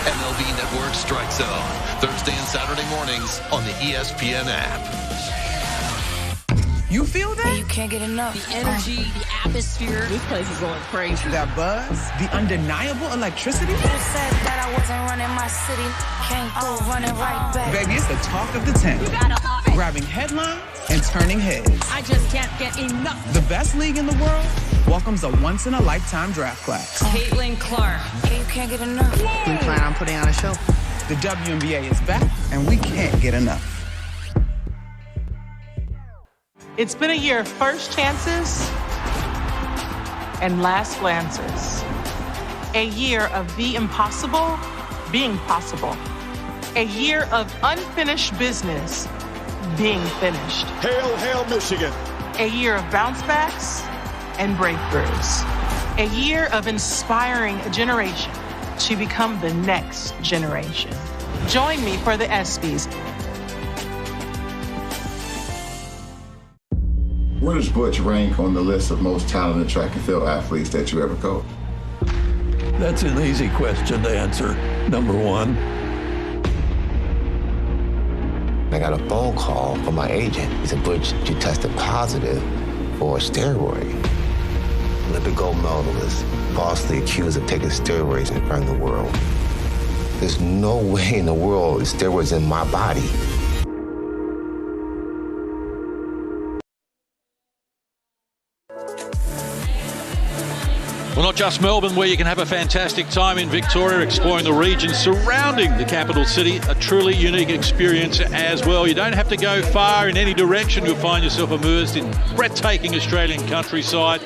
MLB Network Strike Zone, Thursday and Saturday mornings on the ESPN app. You feel that? You can't get enough. The energy, the atmosphere. This place is going crazy. That buzz, the undeniable electricity. Who said that I wasn't running my city? Can't go running right back. Baby, it's the talk of the town. You got a heart. Grabbing headlines and turning heads. I just can't get enough. The best league in the world welcomes a once-in-a-lifetime draft class. Caitlin Clark. Yeah, you can't get enough. We plan on putting on a show. The WNBA is back, and we can't get enough. It's been a year of first chances and last glances. A year of the impossible being possible. A year of unfinished business being finished. Hail, hail, Michigan. A year of bounce backs and breakthroughs. A year of inspiring a generation to become the next generation. Join me for the ESPYs. Where does Butch rank on the list of most talented track and field athletes that you ever coached? That's an easy question to answer. Number one. I got a phone call from my agent. He said, Butch, you tested positive for a steroid. Olympic gold medalist, falsely accused of taking steroids in front of the world. There's no way in the world steroids in my body. Well, not just Melbourne, where you can have a fantastic time in Victoria, exploring the region surrounding the capital city. A truly unique experience as well. You don't have to go far in any direction. You'll find yourself immersed in breathtaking Australian countryside.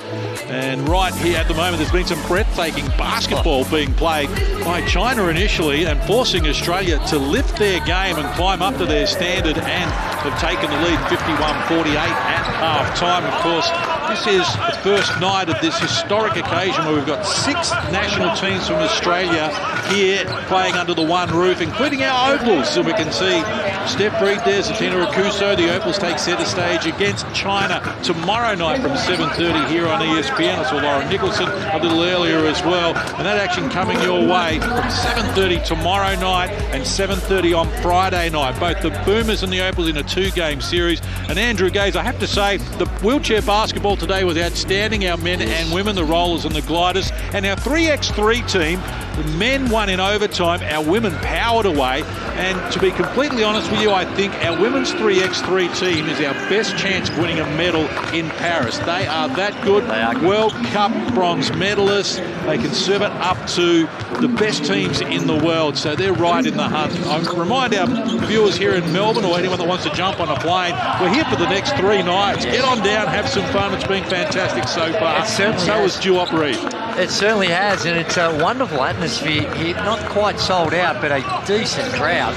And right here at the moment, there's been some breathtaking basketball being played by China initially, and forcing Australia to lift their game and climb up to their standard, and have taken the lead 51-48 at half-time. Of course, this is the first night of this historic occasion where we've got 6 national teams from Australia here playing under the one roof, including our Opals. So we can see Steph Reed there, Zatina Akuso. The Opals take centre stage against China tomorrow night from 7:30 here on ESPN. I saw Lauren Nicholson a little earlier as well. And that action coming your way from 7:30 tomorrow night and 7:30 on Friday night. Both the Boomers and the Opals in a 2-game series. And Andrew Gaze, I have to say, the wheelchair basketball today was outstanding. Our men and women, the rollers and the gliders. And our 3x3 team, the men won in overtime, our women powered away. And to be completely honest with you, I think our women's 3x3 team is our best chance of winning a medal in Paris. They are that good. They are good. World Cup bronze medalists. They can serve it up to the best teams in the world. So they're right in the hunt. I remind our viewers here in Melbourne, or anyone that wants to jump on a plane, we're here for the next 3 nights. Get on down, have some fun. It's been fantastic so far. It certainly so has. has Duop Reed. It certainly has, and it's a wonderful atmosphere here. Not quite sold out, but a decent crowd.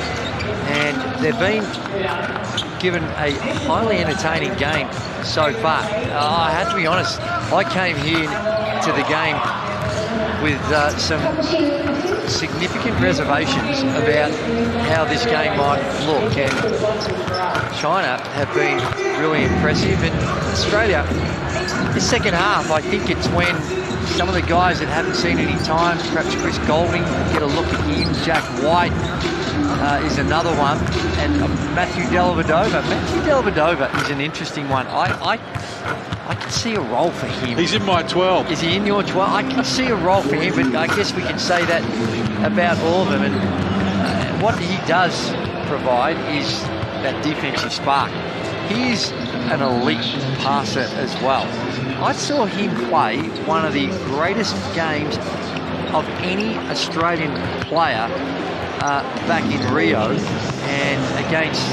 And they've been given a highly entertaining game so far. I have to be honest, I came here to the game with some significant reservations about how this game might look. And China have been really impressive. And Australia, the second half, I think it's when some of the guys that haven't seen any time, perhaps Chris Golding, get a look at him. Jack White is another one. And Matthew Dellavedova. Matthew Dellavedova is an interesting one. I can see a role for him. He's in my 12. Is he in your 12? I can see a role for him, but I guess we can say that about all of them. And what he does provide is that defensive spark. He is an elite passer as well. I saw him play one of the greatest games of any Australian player back in Rio and against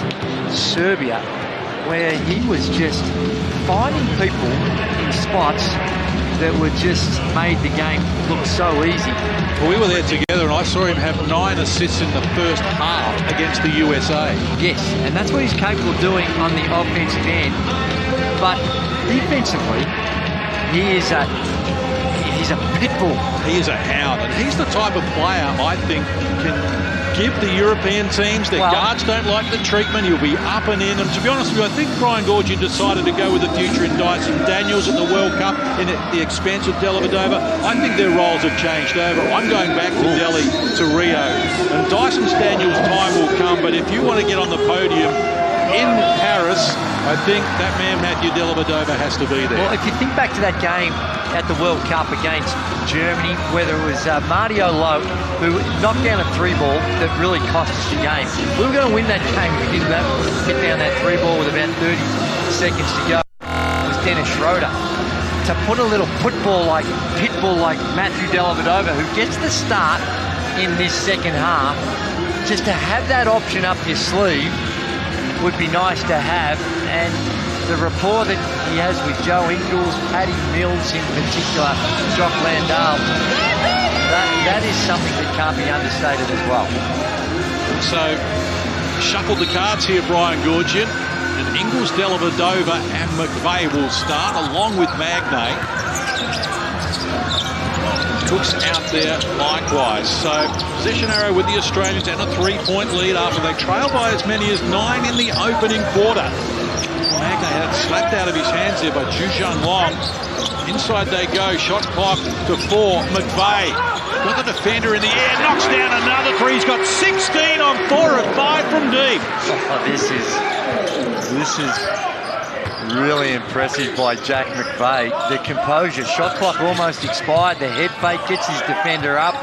Serbia, where he was just finding people in spots that were just made the game look so easy. Well, we were there together, and I saw him have 9 assists in the first half against the USA. Yes, and that's what he's capable of doing on the offensive end. But defensively, he's a pit bull. He is a hound, and he's the type of player I think can give the European teams, their guards don't like the treatment. He'll be up and in. And to be honest with you, I think Brian Gorgian decided to go with the future in Dyson Daniels at the World Cup in the expense of Dellavedova. I think their roles have changed over. I'm going back to Delhi, to Rio. And Dyson Daniels' time will come, but if you want to get on the podium in Paris, I think that man Matthew Dellavedova has to be there. Well, if you think back to that game at the World Cup against Germany, whether it was Marty Lowe who knocked down a 3-ball that really cost us the game. We were going to win that game if we didn't hit down that 3-ball with about 30 seconds to go. It was Dennis Schroeder. To put a little pitbull like Matthew Dellavedova, who gets the start in this second half, just to have that option up your sleeve would be nice to have. And the rapport that he has with Joe Ingles, Paddy Mills in particular, Jock Landale, that is something that can't be understated as well. So, shuffled the cards here, Brian Goorjian. And Ingles, Dellavedova and McVeigh will start along with Magnay. Cook's out there likewise. So possession arrow with the Australians and a 3-point lead after they trail by as many as 9 in the opening quarter. Magnay had it slapped out of his hands there by Zhuzhan Long. Inside they go, shot clock to 4. McVeigh got the defender in the air, knocks down another 3. He's got 16 on 4 of 5 from deep. Oh, this is really impressive by Jack McVeigh. The composure, shot clock almost expired. The head fake gets his defender up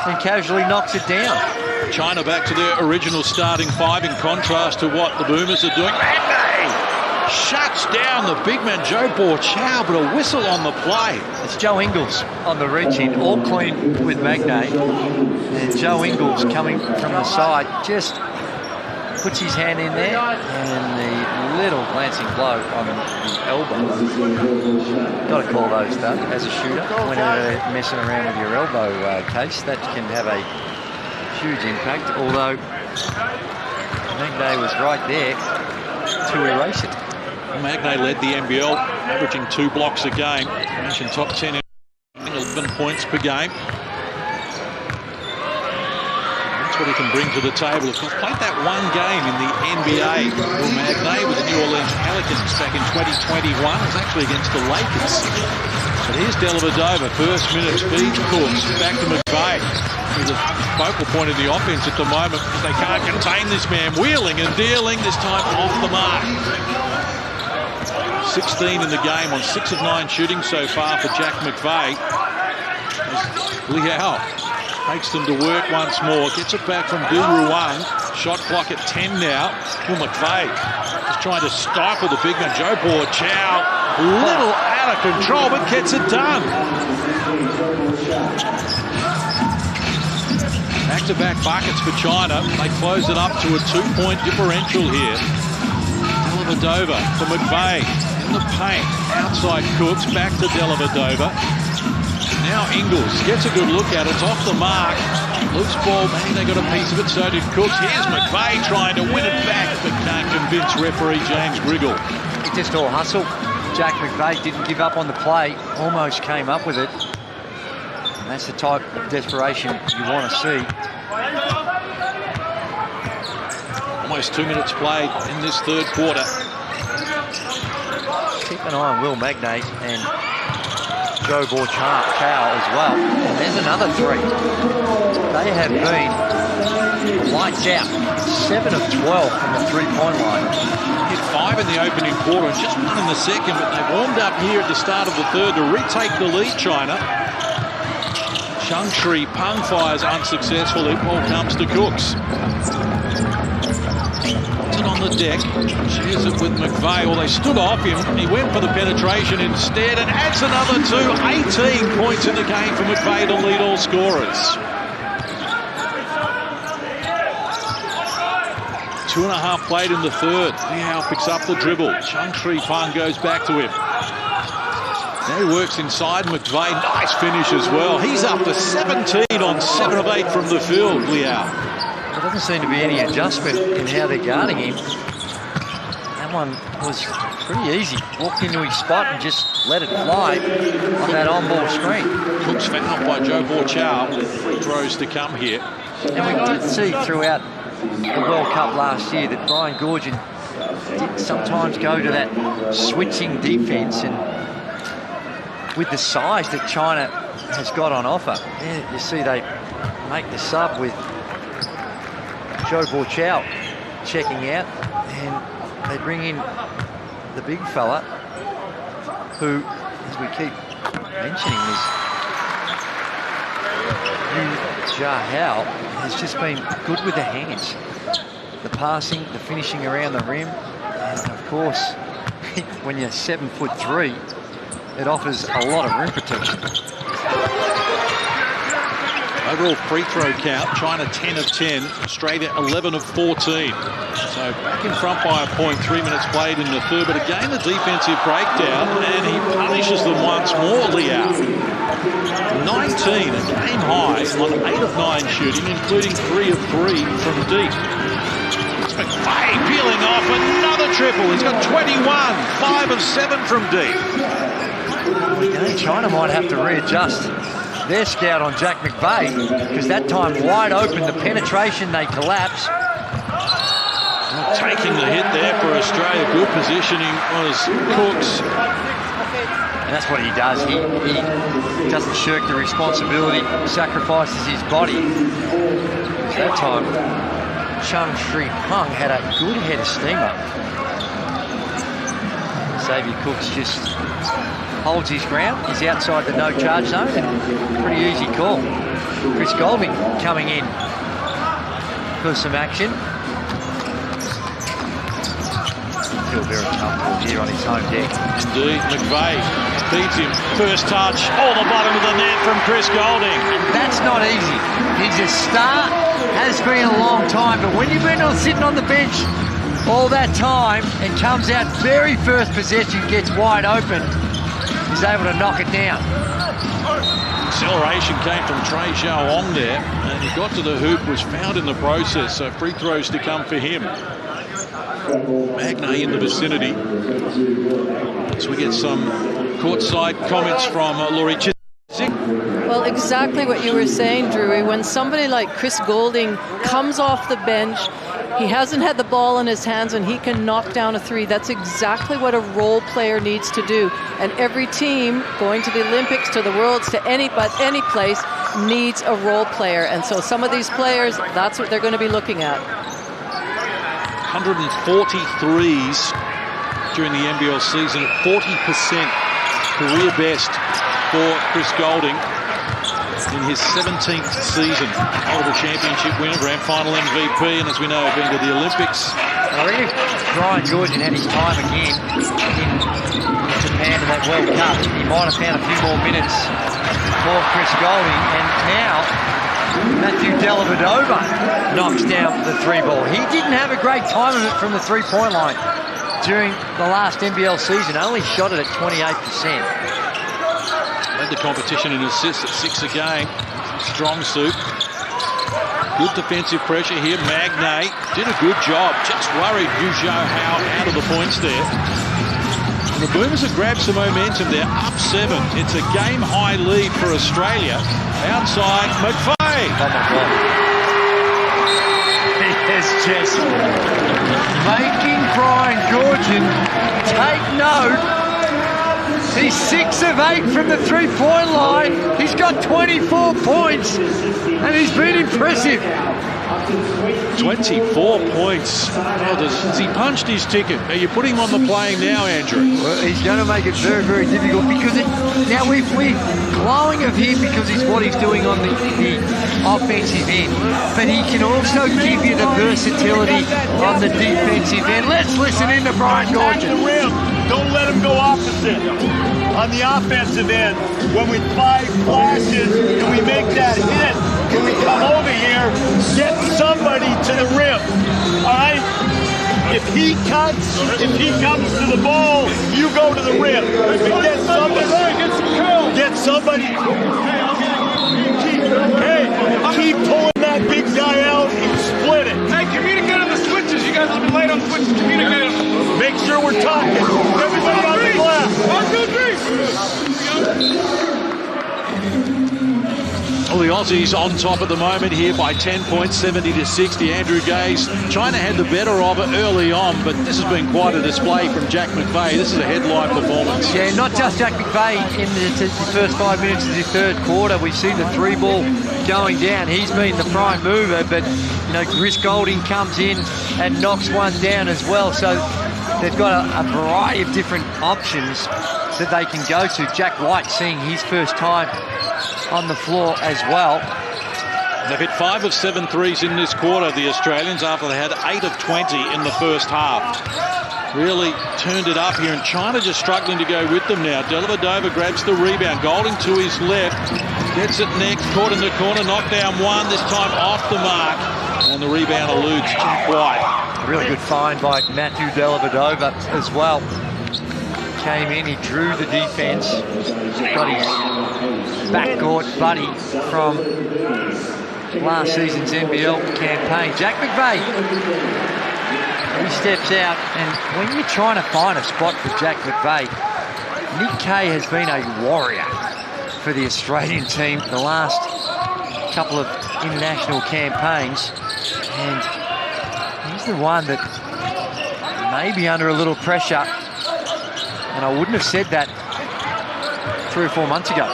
and casually knocks it down. China back to their original starting 5 in contrast to what the Boomers are doing. Magnay shuts down the big man Joe Borchow, but a whistle on the play. It's Joe Ingles on the reach in, all clean with Magnay. And Joe Ingles coming from the side just puts his hand in there, and the little glancing blow on the elbow. Got to call those done as a shooter. Whenever they're messing around with your elbow case, that can have a huge impact, although Magnay was right there to erase it. Magnay led the NBL, averaging 2 blocks a game. I mentioned top 10 in 11 points per game. What he can bring to the table. Of course, played that one game in the NBA. Will Magnay with the New Orleans Pelicans back in 2021. It was actually against the Lakers. But here's Dellavedova, first minute, feeds Cooks, back to McVeigh. He's a focal point in the offense at the moment because they can't contain this man. Wheeling and dealing, this time off the mark. 16 in the game on 6 of 9 shooting so far for Jack McVeigh. Liao takes them to work once more, gets it back from Du Ruang. Shot clock at 10 now. Will McVeigh just trying to stifle the big man, Joe Borchow. Little out of control, but gets it done. Back-to-back buckets for China. They close it up to a 2-point differential here. Dellavedova for McVeigh in the paint. Outside Cooks, back to Dellavedova. Now Ingles gets a good look at it. It's off the mark. Loose ball, maybe they got a piece of it, so did Cooks. Here's McVeigh trying to win it back, but can't convince referee James Griggle. Just all hustle. Jack McVeigh didn't give up on the play, almost came up with it. And that's the type of desperation you want to see. Almost 2 minutes played in this third quarter. Keep an eye on Will Magnay and Joe Borchow as well. And there's another 3. They have been lights out. 7 of 12 from the 3-point line. Hit 5 in the opening quarter and just 1 in the second, but they've warmed up here at the start of the third to retake the lead, China. Shang-Chi Peng fires unsuccessfully. Ball comes to Cooks. On the deck, shares it with McVeigh. Well, they stood off him. He went for the penetration instead and adds another 2. 18 points in the game for McVeigh to lead all scorers. 2.5 played in the third. Liao picks up the dribble. Shang-Chi Peng goes back to him. Now he works inside McVeigh. Nice finish as well. He's up to 17 on 7 of 8 from the field, Liao. There doesn't seem to be any adjustment in how they're guarding him. That one was pretty easy. Walked into his spot and just let it fly on that on-ball screen. Cooks fouled by Joe Borchow. Free throws to come here. And we did see throughout the World Cup last year that Brian Goorjian did sometimes go to that switching defense, and with the size that China has got on offer, yeah, you see they make the sub with Joe Borchow checking out, and they bring in the big fella, who, as we keep mentioning, is Hao, has just been good with the hands. The passing, the finishing around the rim, and of course, when you're 7'3", it offers a lot of rim protection. Overall free throw count, China 10 of 10, Australia 11 of 14. So back in front by a point, 3 minutes played in the third, but again the defensive breakdown, and he punishes them once more, Liao. 19, a game high on 8 of 9 shooting, including 3 of 3 from deep. It's McVay peeling off another triple. He's got 21, 5 of 7 from deep. Again, China might have to readjust their scout on Jack McVay, because that time wide open, the penetration, they collapse. Taking the hit there for Australia. Good positioning was Cooks. And that's what he does. He doesn't shirk the responsibility, sacrifices his body. That time, Chung Sri Hung had a good head of steam up. Xavier Cooks just holds his ground. He's outside the no-charge zone, and pretty easy call. Chris Golding coming in for some action. Feel very comfortable here on his home deck. Indeed, McVay beats him. First touch, the bottom of the net from Chris Golding. That's not easy. He's a star, has been a long time, but when you've been sitting on the bench all that time and comes out very first possession, gets wide open, he's able to knock it down. Acceleration came from Trey Xiaowong there, and he got to the hoop, was fouled in the process, so free throws to come for him. Magnay in the vicinity. So we get some courtside comments from Laurie Chiswick. Well, exactly what you were saying, Drewy. When somebody like Chris Golding comes off the bench, he hasn't had the ball in his hands and he can knock down a three. That's exactly what a role player needs to do. And every team going to the Olympics, to the Worlds, to any place needs a role player. And so some of these players, that's what they're going to be looking at. 143s during the NBL season at 40%, career best for Chris Golding in his 17th season. Multiple championship winner, grand final MVP, and as we know, been to the Olympics. I reckon Brian Georgian had his time again in Japan in that World Cup. He might have found a few more minutes for Chris Golding, and now Matthew Dellavedova knocks down the three ball. He didn't have a great time of it from the three-point line during the last NBL season, only shot it at 28%. Led the competition in assists at 6 a game. Strong suit. Good defensive pressure here. Magnay did a good job. Just worried Yu Hao out of the points there. And the Boomers have grabbed some momentum. They're up 7. It's a game-high lead for Australia. Outside, McVay. Oh my God. He is just making Brian Georgian take note. He's 6 of 8 from the three-point line. He's got 24 points, and he's been impressive. 24 points. Well, has he punched his ticket? Are you putting him on the playing now, Andrew? Well, he's going to make it very, very difficult, because now we're glowing of him because it's what he's doing on the offensive end. But he can also give you the versatility on the defensive end. Let's listen in to Brian Georgian. Don't let him go opposite. On the offensive end, when we fly flashes and we make that hit, when we come over here, get somebody to the rim. All right? If he cuts, if he comes to the ball, you go to the rim. Get somebody. Keep pulling that big guy out and split it. Hey, communicate on the switches. You guys have been late on the switches. Communicate. Make sure we're talking. Everybody on the glass. 1, 2, 3. Well, the Aussies on top at the moment here by 10 points, 70-60. Andrew Gaze. China had the better of it early on, but this has been quite a display from Jack McVay. This is a headline performance. Yeah, not just Jack McVay in the first 5 minutes of the third quarter. We've seen the three ball going down. He's been the prime mover, but you know, Chris Golding comes in and knocks one down as well. So they've got a variety of different options that they can go to. Jack White seeing his first time on the floor as well. They've hit 5 of 7 threes in this quarter, the Australians, after they had 8 of 20 in the first half. Really turned it up here, and China just struggling to go with them now. Dellavedova grabs the rebound. Golding to his left. Gets it next. Caught in the corner. Knocked down one. This time off the mark. And the rebound eludes Jack White. Really good find by Matthew Dellavedova as well. Came in, he drew the defense. Got his backcourt buddy from last season's NBL campaign. Jack McVeigh, he steps out, and when you're trying to find a spot for Jack McVeigh, Nick Kay has been a warrior for the Australian team the last couple of international campaigns, and he's the one that may be under a little pressure, and I wouldn't have said that 3 or 4 months ago.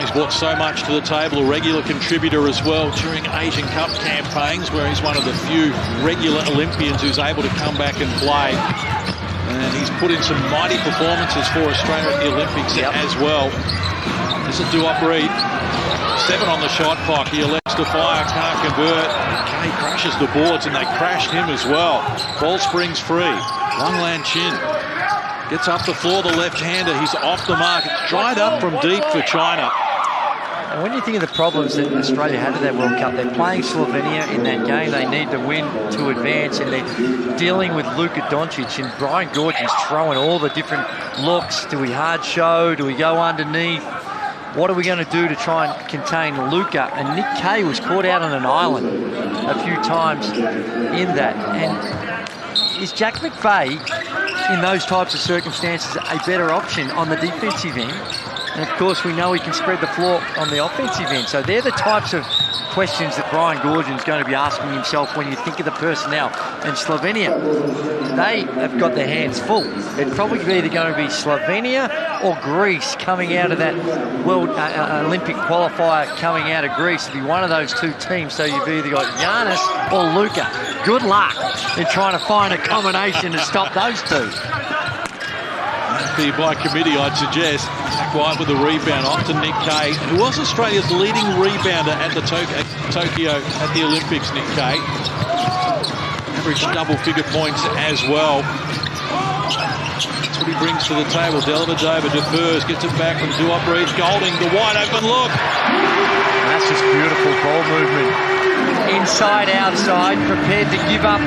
He's brought so much to the table, a regular contributor as well during Asian Cup campaigns, where he's one of the few regular Olympians who's able to come back and play. And he's put in some mighty performances for Australia at the Olympics as well. This is Duop Reid. 7 on the shot clock. He elects to fire, can't convert. Kay crashes the boards, and they crashed him as well. Ball springs free. Wang Lan Chin gets up the floor, the left-hander. He's off the mark. It's dried up from deep for China. And when you think of the problems that Australia had at that World Cup, they're playing Slovenia in that game. They need to win to advance, and they're dealing with Luka Doncic, and Brian Gordon's throwing all the different looks. Do we hard show? Do we go underneath? What are we going to do to try and contain Luka? And Nick Kay was caught out on an island a few times in that. And is Jack McVeigh, in those types of circumstances, a better option on the defensive end? And of course, we know he can spread the floor on the offensive end. So they're the types of questions that Brian Gordon's going to be asking himself when you think of the personnel. And Slovenia, they have got their hands full. It'd probably be either going to be Slovenia or Greece coming out of that World Olympic qualifier coming out of Greece. It'd be one of those two teams. So you've either got Giannis or Luka. Good luck in trying to find a combination to stop those two. By committee, I'd suggest. Jack White with the rebound off to Nick Kay, who was Australia's leading rebounder at the Tokyo at the Olympics. Nick Kay averaged double-figure points as well. That's what he brings to the table. Dellavedova defers, gets it back from Duop Reid. Golding, the wide open look. That's just beautiful ball movement. Inside, outside, prepared to give up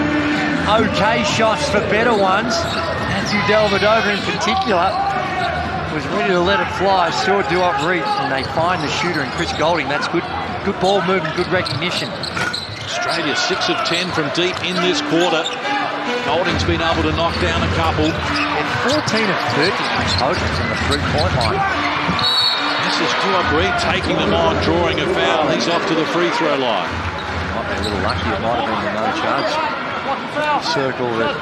okay shots for better ones. Matthew Dellavedova in particular was ready to let it fly. Saw Duop Reid, and they find the shooter in Chris Golding. That's good ball movement, good recognition. Australia 6 of 10 from deep in this quarter. Golding's been able to knock down a couple. And 14 of 30 total from the three-point line. This is Duop Reid taking them on, drawing a foul. He's off to the free throw line. Might be a little lucky. It might have been the no charge circle that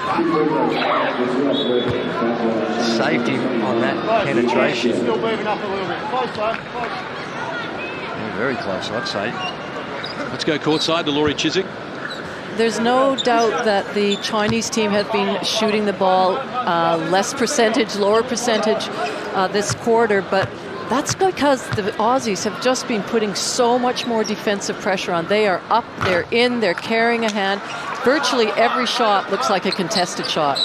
saved him on that penetration. Still moving up a little bit. Closer. Yeah, very close, I'd say. Let's go courtside to Laurie Chiswick. There's no doubt that the Chinese team have been shooting the ball less percentage, lower percentage this quarter, but that's because the Aussies have just been putting so much more defensive pressure on. They are up, they're in, they're carrying a hand. Virtually every shot looks like a contested shot.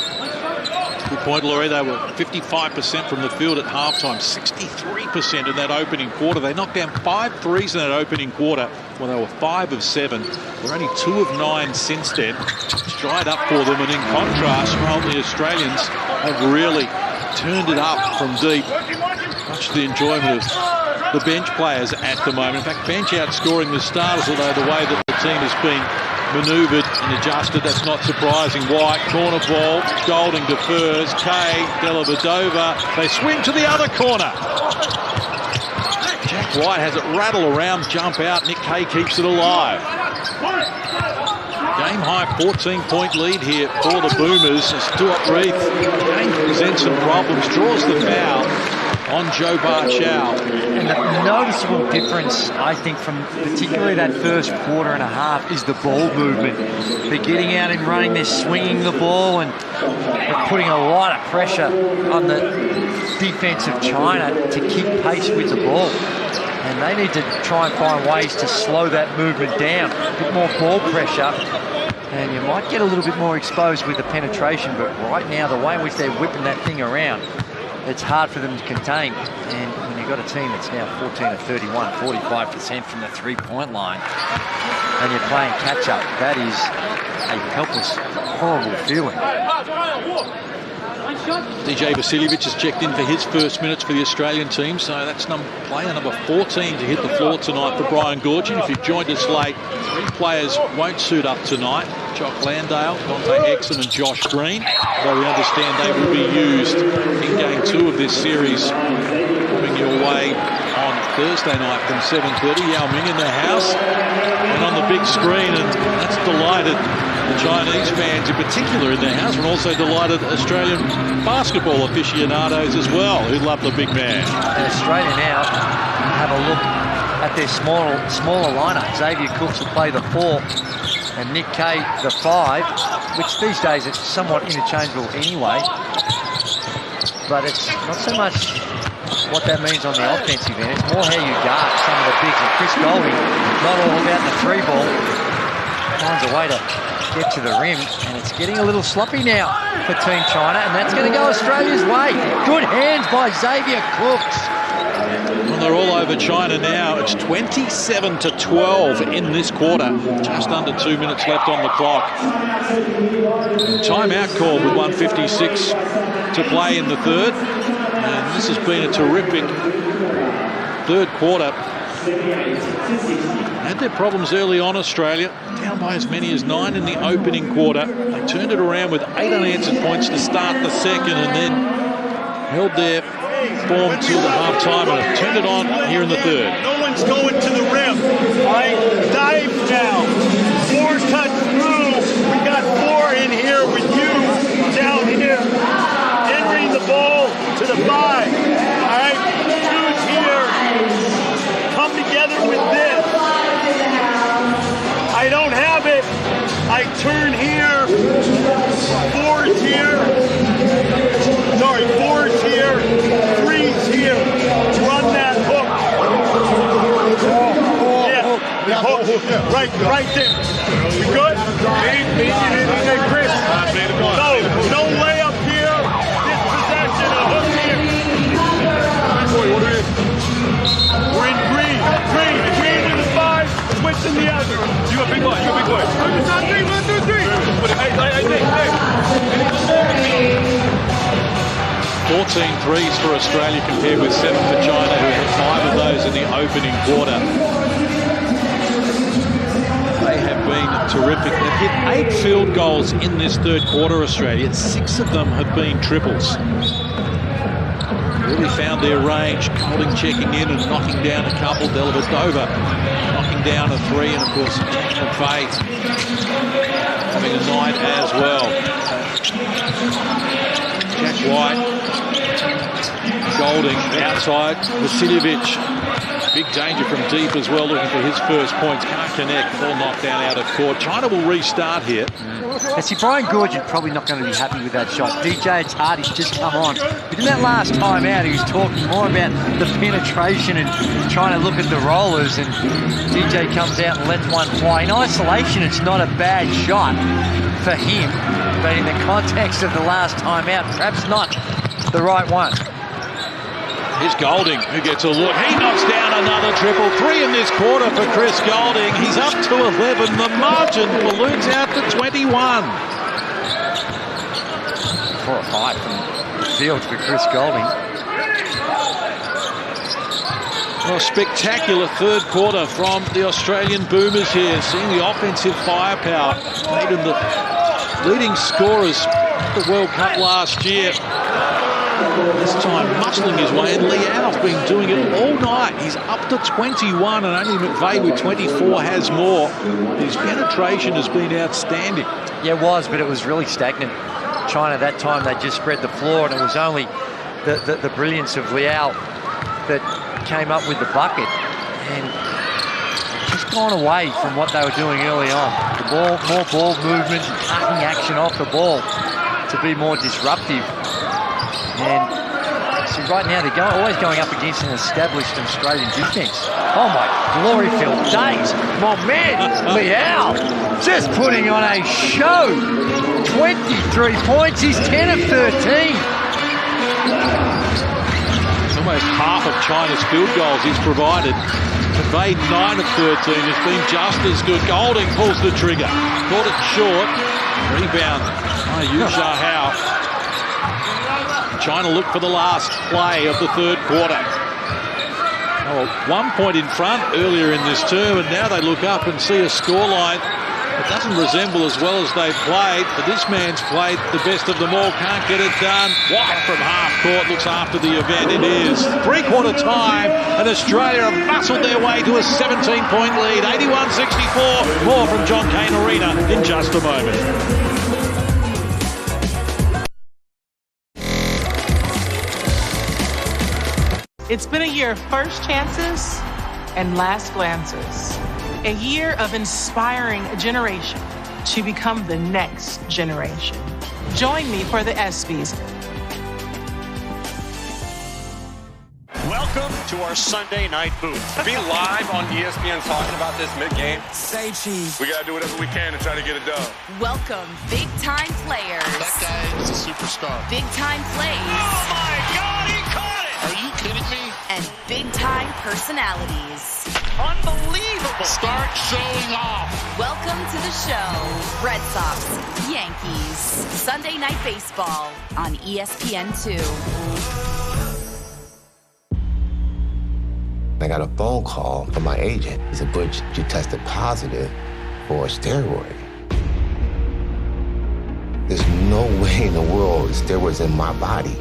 Good point, Laurie. They were 55% from the field at halftime, 63% in that opening quarter. They knocked down 5 threes in that opening quarter when they were 5 of 7. They're only 2 of 9 since then. It's dried up for them, and in contrast, well, the Australians have really turned it up from deep. Much to the enjoyment of the bench players at the moment. In fact, bench outscoring the starters, although the way that the team has been manoeuvred and adjusted, that's not surprising. White, corner ball, Golding defers, Kay, Dellavedova, they swing to the other corner. Jack White has it rattle around, jump out, Nick Kay keeps it alive. Game high 14-point lead here for the Boomers as Duop Reid presents some problems, draws the foul. on Joe Barchow. And the noticeable difference, I think, from particularly that first quarter and a half is the ball movement. They're getting out and running, they're swinging the ball, and they're putting a lot of pressure on the defense of China to keep pace with the ball. And they need to try and find ways to slow that movement down, a bit more ball pressure, and you might get a little bit more exposed with the penetration, but right now, the way in which they're whipping that thing around, it's hard for them to contain. And when you've got a team that's now 14 of 31, 45% from the three-point line, and you're playing catch-up, that is a helpless, horrible feeling. DJ Vasiljevic has checked in for his first minutes for the Australian team, so that's player number 14 to hit the floor tonight for Brian Goorjian. If you've joined us late, 3 players won't suit up tonight. Jock Landale, Dante Exum and Josh Green, though we understand they will be used in Game 2 of this series. Coming your way on Thursday night from 7:30, Yao Ming in the house and on the big screen, and that's delighted the Chinese fans in particular in the house, and also delighted Australian basketball aficionados as well, who love the big man. Australia now have a look at their smaller lineup. Xavier Cooks will play the 4 and Nick Kay the 5, which these days it's somewhat interchangeable anyway. But it's not so much what that means on the offensive end, it's more how you guard some of the bigs. And Chris Golding, not all about the 3 ball, finds a way to get to the rim, and it's getting a little sloppy now for Team China, and that's going to go Australia's way. Good hands by Xavier Cooks. Well, they're all over China now. It's 27-12 in this quarter. Just under 2 minutes left on the clock. Timeout called with 1:56 to play in the third. And this has been a terrific third quarter. Had their problems early on, Australia, down by as many as 9 in the opening quarter. They turned it around with 8 unanswered points to start the second, and then held their form till the half-time and have turned it on here in the third. No one's going to the rim. Right? Dive now. 4 cuts through. We got 4 in here with you down here. Entering the ball to the 5. All right? Shoes here. Come together with this. I don't have it. I turn here. 4's here. Sorry, 4's here. 3's here. Run that hook. Yeah, hook. Right there. We good? Hey, Chris. No layup here. This possession, a hook here. We're in green. Green in the 5. Switch in the other. You a big boy. 1, 2, 3. Hey. 14 threes for Australia compared with 7 for China, who had 5 of those in the opening quarter. They have been terrific. They've hit 8 field goals in this third quarter, Australia. 6 of them have been triples. Really found their range. Golding checking in and knocking down a couple. Dellavedova knocking down a 3, and of course Jack McVeigh having a night as well. Jack White, Golding outside, Vasiljevic, big danger from deep as well, looking for his first points, can't connect, ball knocked down out of court. China will restart here. And see, Brian Goorjian probably not going to be happy with that shot. DJ, it's hard, he's just come on. But in that last time out, he was talking more about the penetration and trying to look at the rollers, and DJ comes out and lets one fly. In isolation, it's not a bad shot for him, but in the context of the last time out, perhaps not the right one. Here's Golding, who gets a look. He knocks down another triple. 3 in this quarter for Chris Golding. He's up to 11. The margin balloons out to 21. 4 or 5 from the field for Chris Golding. Well, spectacular third quarter from the Australian Boomers here. Seeing the offensive firepower. Made them the leading scorers at the World Cup last year. This time muscling his way, and Liao's been doing it all night. He's up to 21, and only McVeigh with 24 has more. His penetration has been outstanding. Yeah, it was, but it was really stagnant. China that time, they just spread the floor, and it was only the brilliance of Liao that came up with the bucket, and just gone away from what they were doing early on. The ball, more ball movement, cutting action off the ball to be more disruptive. And see, right now they're always going up against an established Australian defence. Oh my glory-filled days! My man, Liao, just putting on a show. 23 points, he's 10 of 13. Almost half of China's field goals he's provided. McVeigh 9 of 13 has been just as good. Golding pulls the trigger. Caught it short. Rebound by Yu Hao. China look for the last play of the third quarter. Oh, 1 point in front earlier in this term, and now they look up and see a scoreline that doesn't resemble as well as they've played, but this man's played the best of them all, can't get it done. White from half court looks after the event. It is three-quarter time, and Australia have muscled their way to a 17-point lead, 81-64. More from John Kane Arena in just a moment. It's been a year of first chances and last glances. A year of inspiring a generation to become the next generation. Join me for the ESPYs. Welcome to our Sunday night booth. Be live on ESPN talking about this mid-game. Say cheese. We got to do whatever we can to try to get it done. Welcome, big-time players. That guy is a superstar. Big-time plays. Oh, my God, he caught it! Are you kidding me? And big-time personalities. Unbelievable! Start showing off. Welcome to the show. Red Sox, Yankees. Sunday Night Baseball on ESPN2. I got a phone call from my agent. He said, Butch, you tested positive for a steroid. There's no way in the world steroids in my body.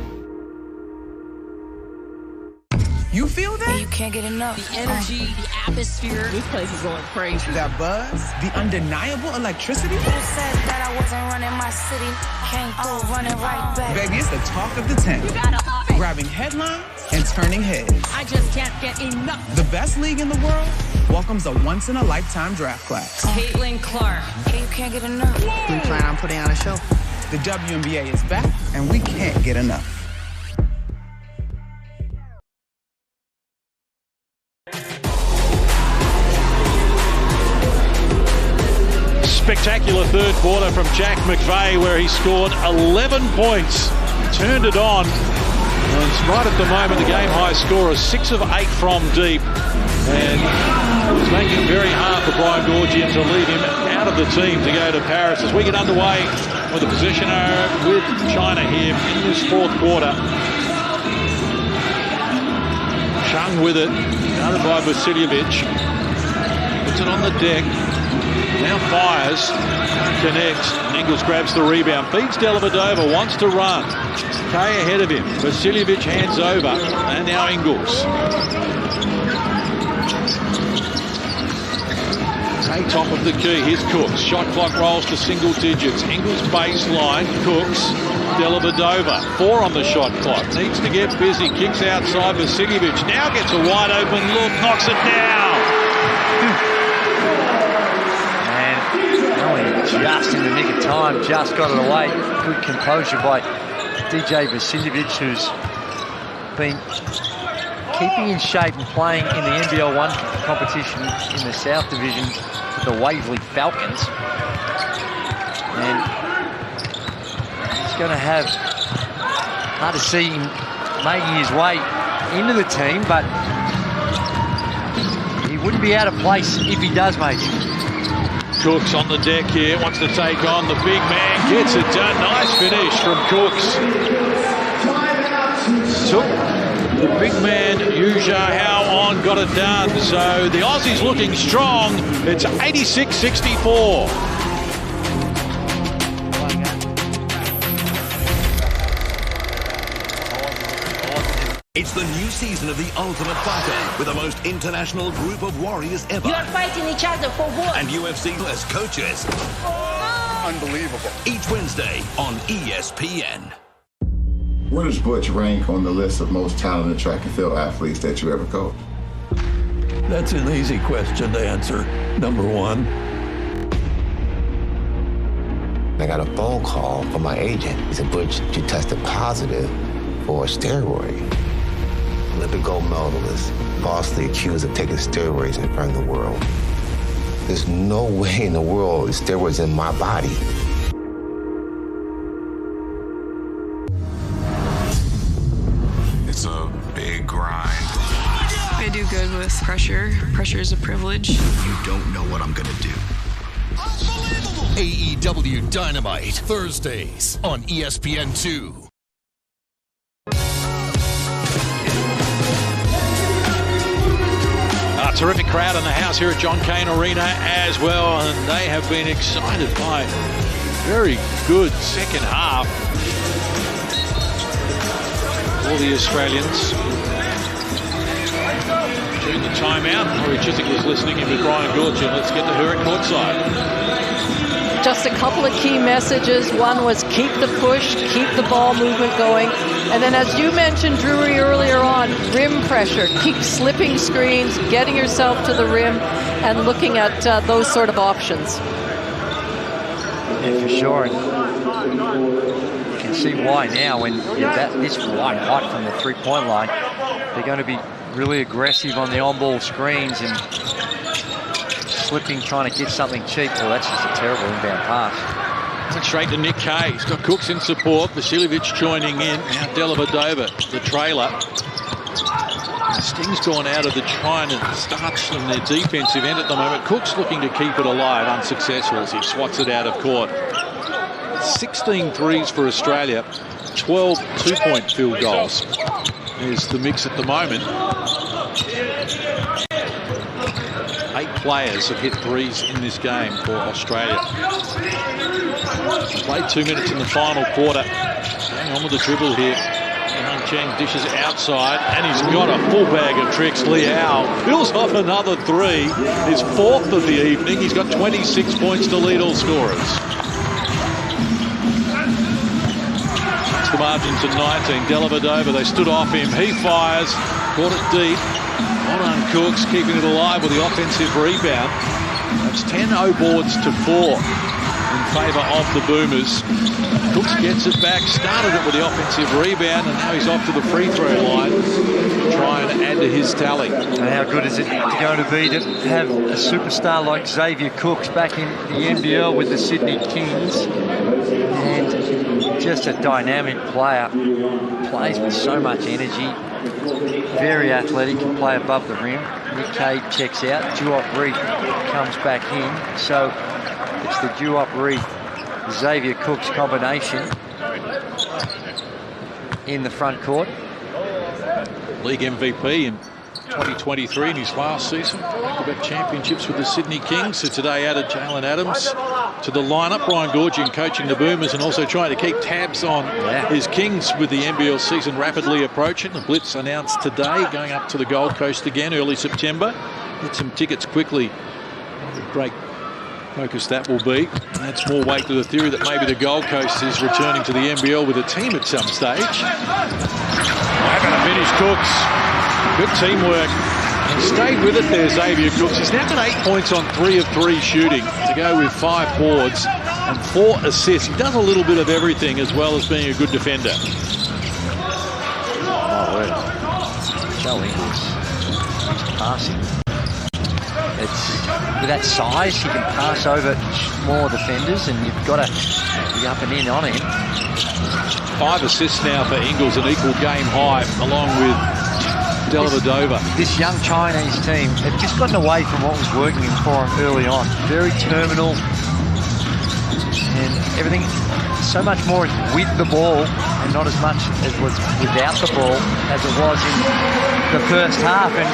You feel that? You can't get enough. The energy, the atmosphere. This place is going crazy. That buzz, the undeniable electricity. Who said that I wasn't running my city? Came through running right back. Baby, it's the talk of the town. You gotta love it. Grabbing headlines and turning heads. I just can't get enough. The best league in the world welcomes a once-in-a-lifetime draft class. Caitlin Clark. Yeah, you can't get enough. We plan on putting on a show. The WNBA is back, and we can't get enough. Spectacular third quarter from Jack McVeigh, where he scored 11 points, turned it on, and it's right at the moment the game high score is 6 of 8 from deep, and it's making it very hard for Brian Gorgian to lead him out of the team to go to Paris as we get underway with the position with China here in this fourth quarter. Chung with it, guarded by Vasiljevic, puts it on the deck. Now fires, connects, and Ingles grabs the rebound, feeds Dellavedova, wants to run. Kay ahead of him, Vasiljevic hands over, and now Ingles. Kay top of the key, here's Cooks, shot clock rolls to single digits. Ingles baseline, Cooks, Dellavedova, 4 on the shot clock, needs to get busy, kicks outside, Vasiljevic now gets a wide open look, knocks it down. Just in the nick of time, just got it away. Good composure by DJ Vasiljevic, who's been keeping in shape and playing in the NBL 1 competition in the South Division with the Waverley Falcons. And he's going to have hard to see him making his way into the team, but he wouldn't be out of place if he does make it. Cooks on the deck here, wants to take on the big man, gets it done. Nice finish from Cooks. Took the big man, Yu Hao, on, got it done. So the Aussies looking strong. It's 86-64. It's the new season of The Ultimate Fighter with the most international group of warriors ever. You are fighting each other for what? And UFC-less coaches. Unbelievable. Each Wednesday on ESPN. Where does Butch rank on the list of most talented track and field athletes that you ever coached? That's an easy question to answer. Number one. I got a phone call from my agent. He said, Butch, you tested positive for a steroid. Olympic gold medalist, falsely accused of taking steroids in front of the world. There's no way in the world steroids in my body. It's a big grind. I do good with pressure. Pressure is a privilege. You don't know what I'm gonna do. AEW Dynamite, Thursdays on ESPN2. Terrific crowd in the house here at John Kane Arena as well, and they have been excited by a very good second half for the Australians. During the timeout, Laurie Chiswick was listening in with Brian Goorjian. Let's get to her at courtside. Just a couple of key messages. One was keep the push, keep the ball movement going. And then as you mentioned, Drury, earlier on, rim pressure. Keep slipping screens, getting yourself to the rim, and looking at those sort of options. Yeah, for sure. And you can see why now when you're this wide height from the three-point line, they're going to be really aggressive on the on-ball screens and slipping, trying to get something cheap. Well, that's just a terrible inbound pass. Went straight to Nick Kay. He's got Cooks in support. Vasiljevic joining in. Now Dellavedova, the trailer. Sting's gone out of the try and starts from their defensive end at the moment. Cook's looking to keep it alive, unsuccessful as he swats it out of court. 16 threes for Australia, 12 two-point field goals is the mix at the moment. 8 players have hit threes in this game for Australia. Played 2 minutes in the final quarter. Going on with the dribble here. Young Cheng dishes outside, and he's got a full bag of tricks. Liao fills off another three. His 4th of the evening. He's got 26 points to lead all scorers. It's the margin to 19. Dellavedova, they stood off him. He fires, caught it deep. Well done, Cooks, keeping it alive with the offensive rebound. That's 10 O-boards to 4 in favour of the Boomers. Cooks gets it back, started it with the offensive rebound, and now he's off to the free throw line to try and add to his tally. And how good is it going to be to have a superstar like Xavier Cooks back in the NBL with the Sydney Kings? And just a dynamic player, plays with so much energy. Very athletic, can play above the rim. Nick Kay checks out. Duop Reith comes back in. So it's the Duop Reith Xavier Cooks combination in the front court. League MVP in 2023 in his last season. Back-to-back championships with the Sydney Kings. So today added Jalen Adams to the lineup. Brian Goorjian coaching the Boomers and also trying to keep tabs on his Kings with the NBL season rapidly approaching. The Blitz announced today, going up to the Gold Coast again early September. Get some tickets quickly. Great focus that will be. And that's more weight to the theory that maybe the Gold Coast is returning to the NBL with a team at some stage. How going to finish Cooks? Good teamwork. And stayed with it there, Xavier Cooks. He's now got 8 points on 3 of 3 shooting to go with 5 boards and 4 assists. He does a little bit of everything as well as being a good defender. Oh, well. Joe Ingles passing. With that size, he can pass over more defenders, and you've got to be up and in on him. 5 assists now for Ingles, an equal game high, along with Dellavedova. This young Chinese team have just gotten away from what was working for them early on. Very terminal, and everything so much more with the ball and not as much as was without the ball as it was in the first half. And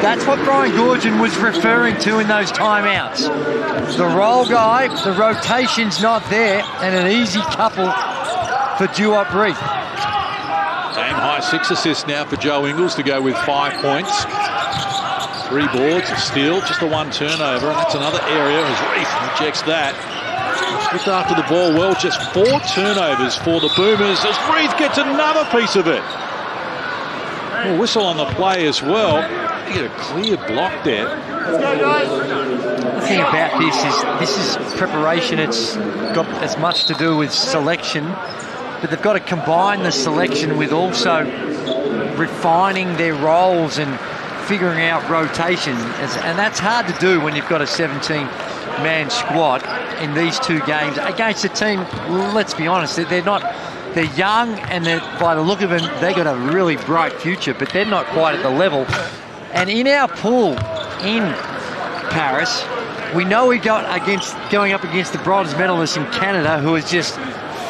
that's what Brian Goorjian was referring to in those timeouts. The roll guy, the rotation's not there, and an easy couple for Duop Reith. Game high 6 assists now for Joe Ingles to go with 5 points. 3 boards, a steal, just a 1 turnover, and that's another area as Reith rejects that. Looked after the ball well, just 4 turnovers for the Boomers as Reed gets another piece of it. Well, whistle on the play as well. You get a clear block there. The thing about this is preparation. It's got as much to do with selection, but they've got to combine the selection with also refining their roles and figuring out rotation. And that's hard to do when you've got a 17-man squad in these 2 games against a team, let's be honest, they're young, and by the look of them, they've got a really bright future, but they're not quite at the level. And in our pool in Paris, we know we got going up against the bronze medalist in Canada, who is just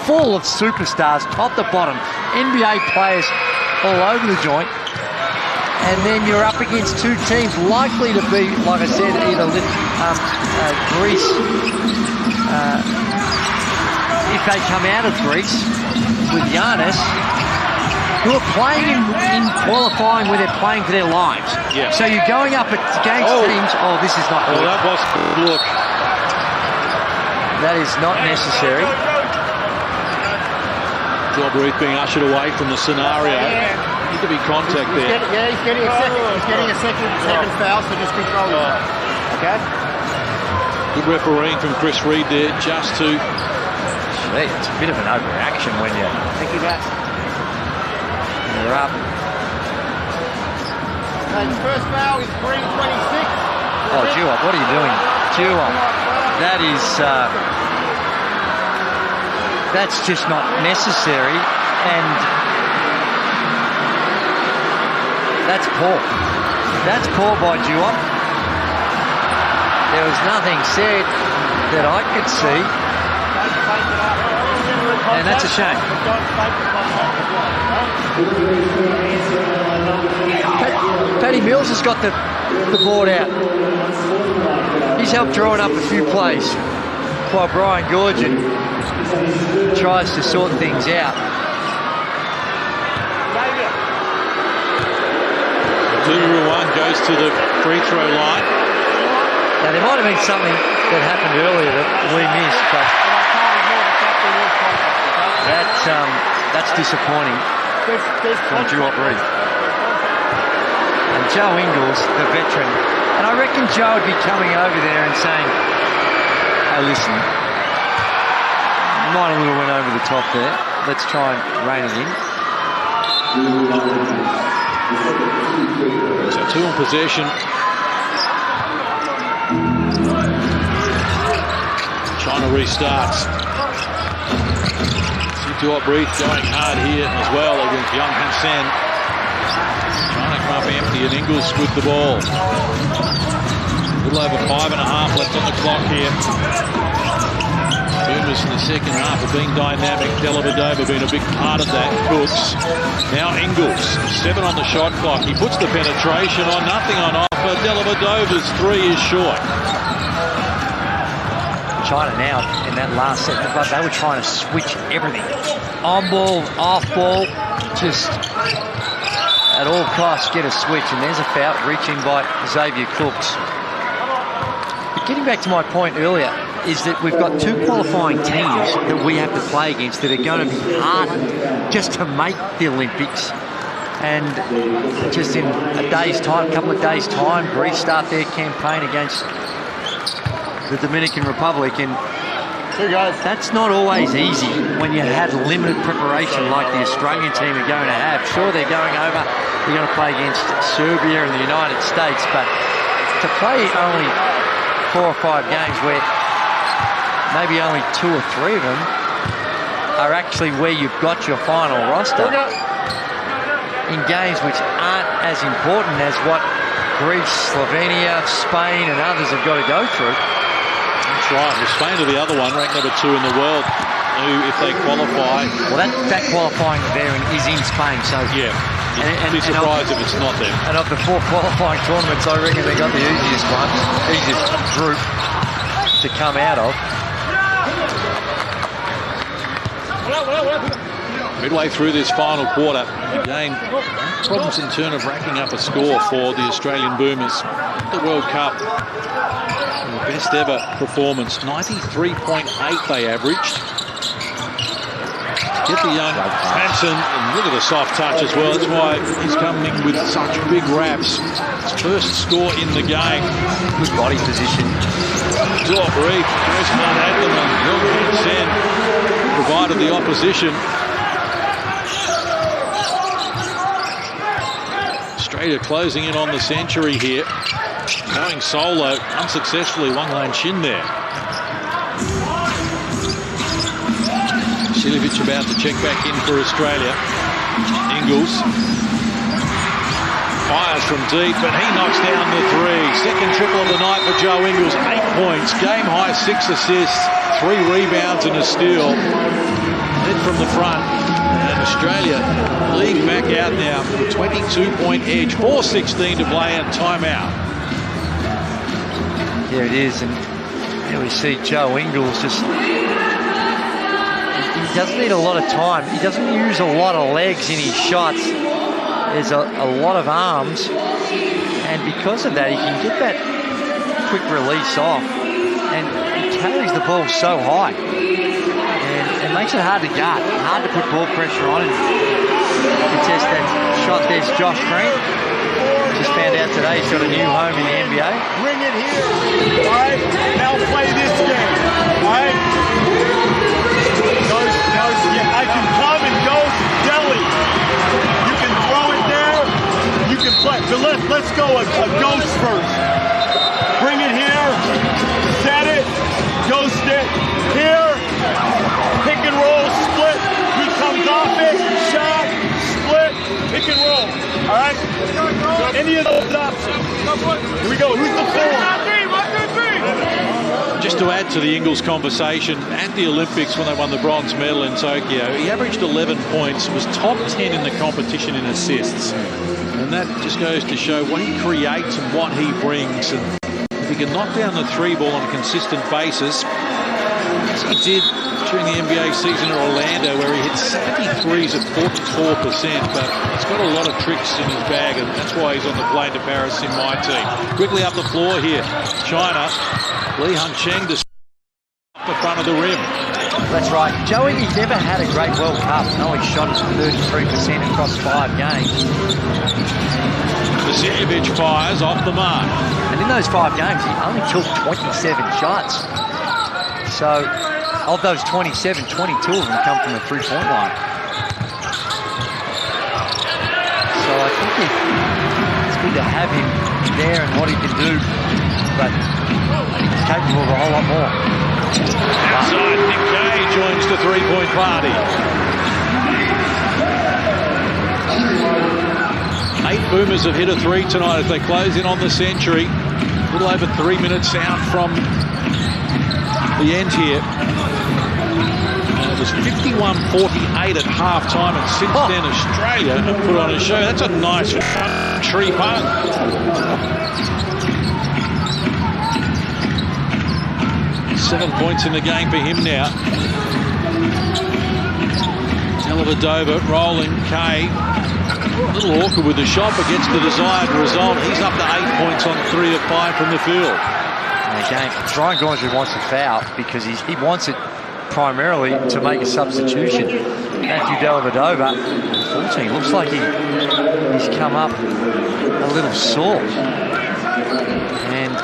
full of superstars, top to bottom, NBA players all over the joint. And then you're up against 2 teams likely to be, like I said, either Greece, if they come out of Greece with Giannis, who are playing in qualifying where they're playing for their lives. Yeah. So you're going up against teams. Oh, this is not good. That was good look. That is not necessary. Job Reed being ushered away from the scenario. Need to be contact there. He's getting a second foul, so just control it. Okay. Good refereeing from Chris Reed there, just to. Gee, it's a bit of an overreaction when you. Thank you, guys. You're up. His first foul is 3:26. Oh, Juop, what are you doing? Juop. That is. That's just not necessary, and that's poor. That's poor by Juop. There was nothing said that I could see, and that's a shame. Paddy Mills has got the board out. He's helped drawing up a few plays while Brian Gorgon tries to sort things out. 2-1 goes to the free throw line. Now there might have been something that happened earlier that we missed, but that's disappointing from Juop Reed. And Joe Ingles, the veteran, and I reckon Joe would be coming over there and saying, "Hey, listen, might have went over the top there. Let's try and rein it in." So 2 on possession. China restarts. See Joop Reed going hard here as well against young Hassan. Trying to come up empty, and Ingles with the ball. A little over 5.5 left on the clock here. Boomers in the second half have been dynamic. Dellavedova been a big part of that. Cooks. Now Ingles, 7 on the shot clock. He puts the penetration on, nothing on offer. Dellavedova's 3 is short. China now in that last set, but they were trying to switch everything. On ball, off ball, just at all costs get a switch, and there's a foul reaching by Xavier Cooks. But getting back to my point earlier, is that we've got 2 qualifying teams that we have to play against that are going to be hardened just to make the Olympics. And just in a day's time, couple of days' time, Greece start their campaign against the Dominican Republic, and that's not always easy when you had limited preparation like the Australian team are going to have. Sure, they're going over, they're going to play against Serbia and the United States, but to play only 4 or 5 games where maybe only 2 or 3 of them are actually where you've got your final roster in games which aren't as important as what Greece, Slovenia, Spain and others have got to go through. That's right. Well, Spain are the other one, ranked number 2 in the world, who, if they qualify... Well, that qualifying there is in Spain, so... Yeah, you'd be surprised if it's not them. And of the 4 qualifying tournaments, I reckon they got the easiest one, easiest group to come out of. Midway through this final quarter, again, problems in turn of racking up a score for the Australian Boomers. The World Cup, Best ever performance, 93.8 they averaged. Get the young Hansen, and look at the soft touch as well. That's why he's coming with such big raps. His first score in the game. Good body position. Top reach, Grossman had them, and Young Hansen provided the opposition. Australia closing in on the century here. Going solo, unsuccessfully, Wang Lan Shin there. Silovic about to check back in for Australia. Ingles fires from deep, but he knocks down the three. Second triple of the night for Joe Ingles. 8 points, game high 6 assists, 3 rebounds and a steal. Led from the front, and Australia lead back out now with a 22-point edge. 4:16 to play and timeout. Yeah, it is, and here we see Joe Ingles just. He doesn't need a lot of time. He doesn't use a lot of legs in his shots. There's a lot of arms, and because of that, he can get that quick release off, and he carries the ball so high, and it makes it hard to guard, hard to put ball pressure on. And contest that shot. There's Josh Green. Just found out today he's got a new home in the NBA. Bring it here. All right, now play this game. All right. I can come and go deli. You can throw it there. You can play. But let's go a ghost first. Bring it here. Set it. Ghost it. Here. Pick and roll. Split. He comes off it. Shot. Split. Pick and roll. All right. Any of those options. Here we go. Who's the 4? 1, 2, 3. Just to add to the Ingles conversation, at the Olympics when they won the bronze medal in Tokyo, he averaged 11 points, was top 10 in the competition in assists. And that just goes to show what he creates and what he brings. And if he can knock down the 3 ball on a consistent basis, as he did during the NBA season at Orlando, where he hit 73s at 44%, but he's got a lot of tricks in his bag, and that's why he's on the plane to Paris in my team. Quickly up the floor here, China. Li Hongcheng to up the front of the rim. That's right. Joey, he's never had a great World Cup. No, he shot 33% across 5 games. Vasiljevic fires off the mark. And in those 5 games, he only took 27 shots. So, of those 27, 22 of them come from the 3-point line. So I think it's good to have him there and what he can do. But he's capable of a whole lot more. Outside, Nick Kane joins the 3-point party. 8 Boomers have hit a 3 tonight as they close in on the century. A little over 3 minutes out from the end here. And it was 51-48 at half-time, and since then Australia have put on a show. That's a nice tree punt. Seven points in the game for him now. Dellavedova rolling. Kane a little awkward with the shot, but gets the desired result. He's up to 8 points on 3 of 5 from the field. Again, Ryan Grimes wants to foul because he wants it primarily to make a substitution. Matthew Dellavedova, unfortunately, looks like he's come up a little sore. And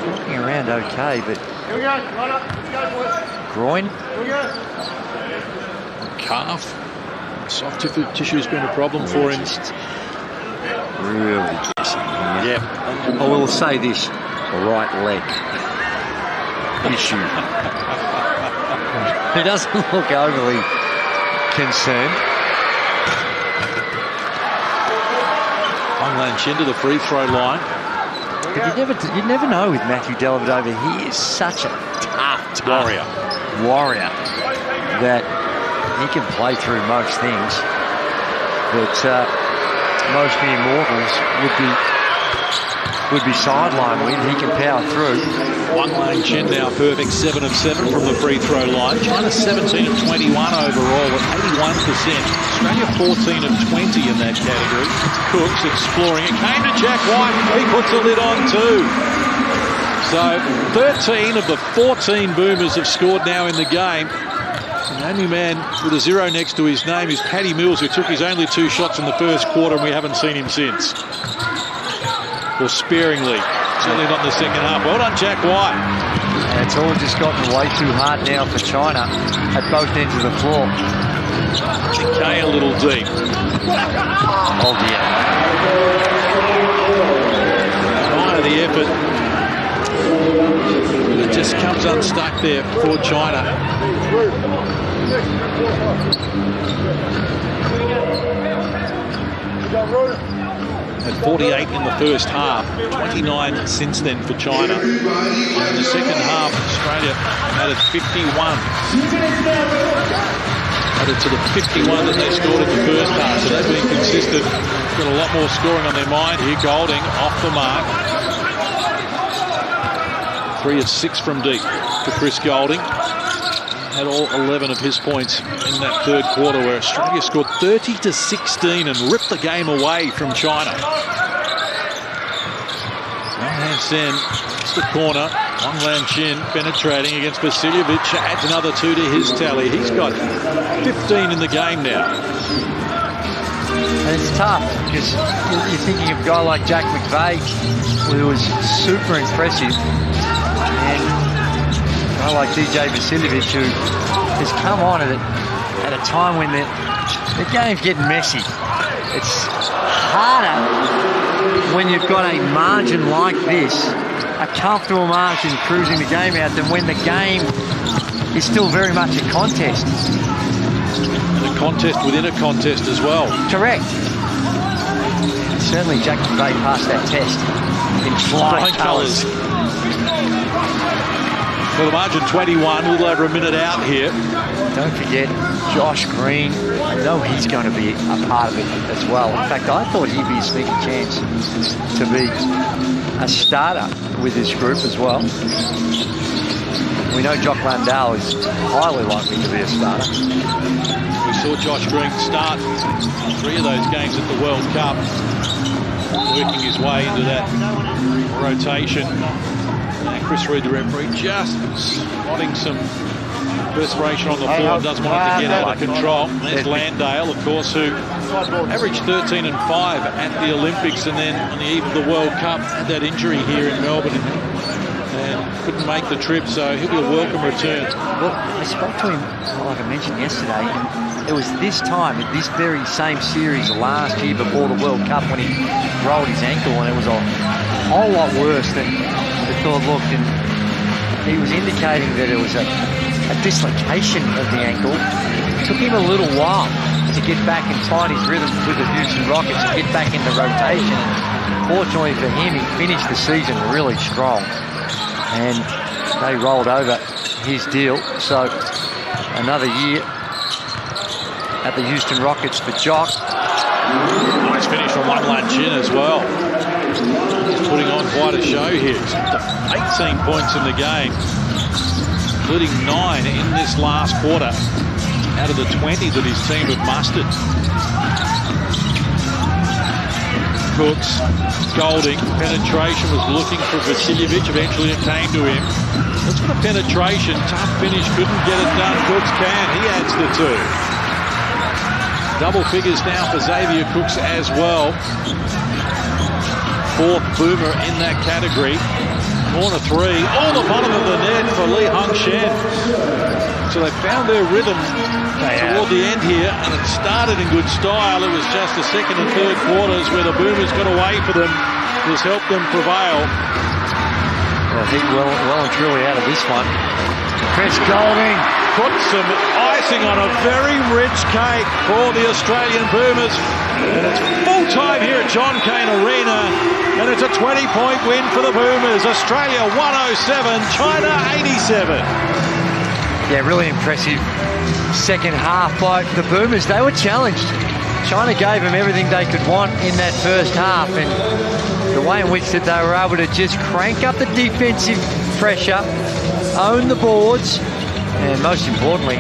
walking around okay, but Here we go. Line up. Let's go, boys. groin. Here we go. Calf. Soft tissue has been a problem for him. Really guessing. Yep. I will say this, right leg issue. He doesn't look overly concerned. Wang Lan Shin to the free throw line. But you never know with Matthew Dellavedova. He is such a tough warrior that he can play through most things. But most mere mortals would be would be sidelined with. He can power through. Wang Lan-Chin now perfect, 7 of 7 from the free throw line. China 17 of 21 overall at 81%. Australia 14 of 20 in that category. Cooks exploring it. Came to Jack White. He puts a lid on too. So 13 of the 14 Boomers have scored now in the game. The only man with a 0 next to his name is Paddy Mills, who took his only 2 shots in the first quarter, and we haven't seen him since. Or sparingly. Certainly not in the second half. Well done, Jack White. And it's all just gotten way too hard now for China at both ends of the floor. Kane a little deep. Oh dear. Fire the effort. But it just comes unstuck there for China. At 48 in the first half, 29 since then for China. And in the second half, Australia added 51. Added to the 51 that they scored in the first half, so they've been consistent. Got a lot more scoring on their mind here. Golding off the mark. 3 of 6 from deep for Chris Golding. Had all 11 of his points in that third quarter, where Australia scored 30-16 and ripped the game away from China. Wang Sen, it's the corner. Wang Lan-Chin penetrating against Vasiljevic, adds another 2 to his tally. He's got 15 in the game now. And it's tough because you're thinking of a guy like Jack McVeigh, who was super impressive, and a guy like DJ Vasiljevic, who has come on at a time when the game's getting messy. It's harder when you've got a margin like this, a comfortable margin cruising the game out, than when the game is still very much a contest. And a contest within a contest as well. Correct. Certainly Jack McVeigh passed that test in flying colours. For the margin 21, a little over a minute out here. Don't forget Josh Green. I know he's going to be a part of it as well. In fact, I thought he'd be a sneaky chance to be a starter with this group as well. We know Jock Landale is highly likely to be a starter. We saw Josh Green start 3 of those games at the World Cup, working his way into that rotation. And Chris Reid, the referee, just spotting some perspiration on the floor, doesn't want it to get out of control. There's Landale, of course, who averaged 13 and 5 at the Olympics, and then on the eve of the World Cup had that injury here in Melbourne and couldn't make the trip, so he'll be a welcome return. Well, I spoke to him, like I mentioned yesterday, and it was this time, at this very same series last year before the World Cup, when he rolled his ankle, and it was a whole lot worse than the thought looked, and he was indicating that it was a dislocation of the ankle. It took him a little while to get back and find his rhythm with the Houston Rockets and get back into rotation. Fortunately for him, he finished the season really strong, and they rolled over his deal. So another year at the Houston Rockets for Jock. Nice finish from Wang Lan-Chin as well. He's putting on quite a show here. He's up to 18 points in the game, including 9 in this last quarter out of the 20 that his team have mustered. Cooks, Golding, penetration, was looking for Vasiljevic. Eventually it came to him. That's for the penetration. Tough finish, couldn't get it done. Cooks can. He adds the 2. Double figures now for Xavier Cooks as well. 4th Boomer in that category. Corner 3, all the bottom of the net for Li Hong-Shen. So they found their rhythm toward the end here, and it started in good style. It was just the second and third quarters where the Boomers got away for them. This helped them prevail. Well, I think well and truly out of this one. Chris Golding put some icing on a very rich cake for the Australian Boomers. And it's full time here at John Kane Arena. And it's a 20-point win for the Boomers. Australia 107, China 87. Yeah, really impressive second half by the Boomers. They were challenged. China gave them everything they could want in that first half, and the way in which that they were able to just crank up the defensive pressure, own the boards, and most importantly,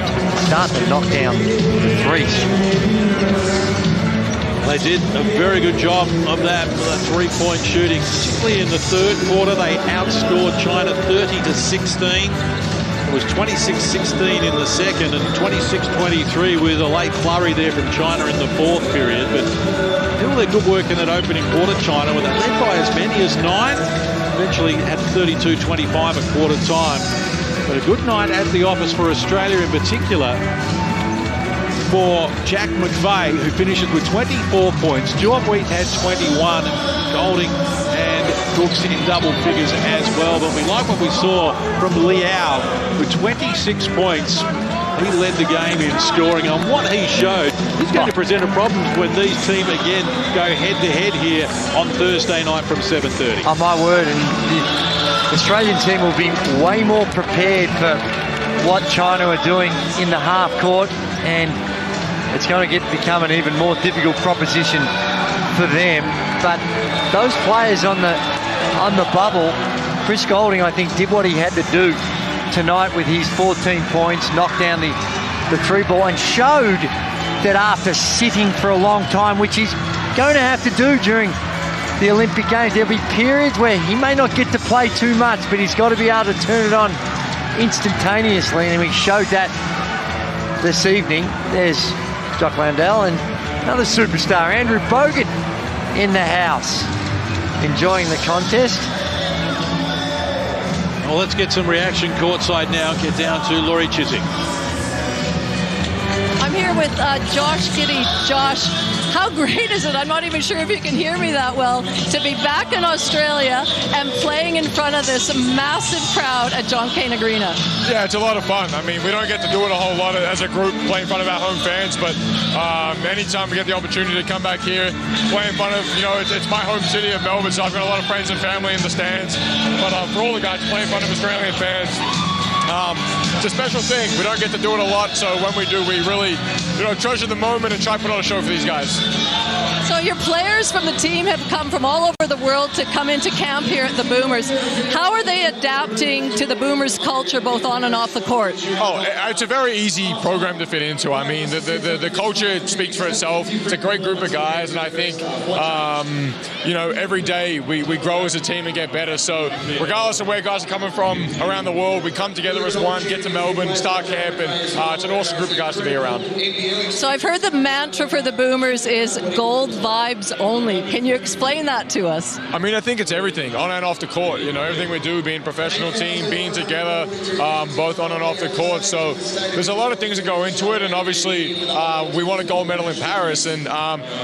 start to knock down the threes. They did a very good job of that for the three-point shooting, particularly in the third quarter. They outscored China 30-16. It was 26-16 in the second and 26-23 with a late flurry there from China in the fourth period. But still their good work in that opening quarter, China, where they led by as many as 9. Eventually had 32-25 at quarter time. But a good night at the office for Australia in particular. For Jack McVeigh, who finishes with 24 points. Stuart Wheat had 21, Golding and Brooks in double figures as well. But we like what we saw from Liao with 26 points. He led the game in scoring. On what he showed, he's going to present a problem when these teams again go head-to-head here on Thursday night from 7:30. Oh, my word, and the Australian team will be way more prepared for what China are doing in the half court, and it's going to become an even more difficult proposition for them. But those players on the bubble, Chris Golding, I think, did what he had to do tonight with his 14 points, knocked down the three ball, and showed that after sitting for a long time, which he's going to have to do during the Olympic Games, there'll be periods where he may not get to play too much, but he's got to be able to turn it on instantaneously, and he showed that this evening. There's Jock Landell and another superstar, Andrew Bogut, in the house, enjoying the contest. Well, let's get some reaction courtside now. Get down to Laurie Chiswick. I'm here with Josh Giddey. Josh, how great is it? I'm not even sure if you can hear me that well, to be back in Australia and playing in front of this massive crowd at John Kane Arena. Yeah, it's a lot of fun. I mean, we don't get to do it a whole lot as a group, play in front of our home fans, but anytime we get the opportunity to come back here, play in front of, it's my home city of Melbourne, so I've got a lot of friends and family in the stands, but for all the guys, play in front of Australian fans, it's a special thing. We don't get to do it a lot, so when we do, we really, treasure the moment and try to put on a show for these guys. So your players from the team have come from all over the world to come into camp here at the Boomers. How are they adapting to the Boomers culture, both on and off the court? Oh, it's a very easy program to fit into. I mean, the culture speaks for itself. It's a great group of guys, and I think, every day we grow as a team and get better. So regardless of where guys are coming from around the world, we come together as one, get to Melbourne, start camp, and it's an awesome group of guys to be around. So I've heard the mantra for the Boomers is gold vibes only. Can you explain that to us? I mean, I think it's everything, on and off the court. Everything we do, being a professional team, being together, both on and off the court. So there's a lot of things that go into it, and obviously we won a gold medal in Paris, and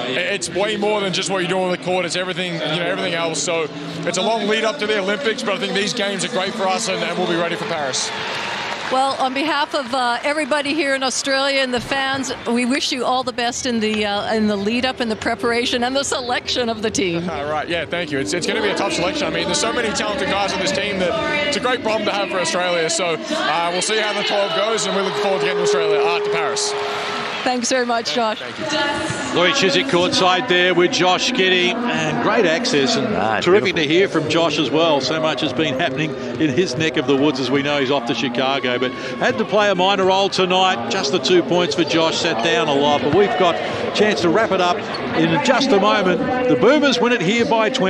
it's way more than just what you do on the court. It's everything, everything else. So it's a long lead up to the Olympics, but I think these games are great for us, and we'll be ready for Paris. Well, on behalf of everybody here in Australia and the fans, we wish you all the best in the lead up and the preparation and the selection of the team. Right, yeah, thank you. It's going to be a tough selection. I mean, there's so many talented guys on this team that it's a great problem to have for Australia. So we'll see how the 12 goes, and we look forward to getting to Australia, to Paris. Thanks very much, Josh. Thank you. Laurie Chiswick courtside there with Josh Giddey, and great access, and terrific to hear from Josh as well. So much has been happening in his neck of the woods, as we know he's off to Chicago, but had to play a minor role tonight. Just the 2 points for Josh, sat down a lot, but we've got a chance to wrap it up in just a moment. The Boomers win it here by 20.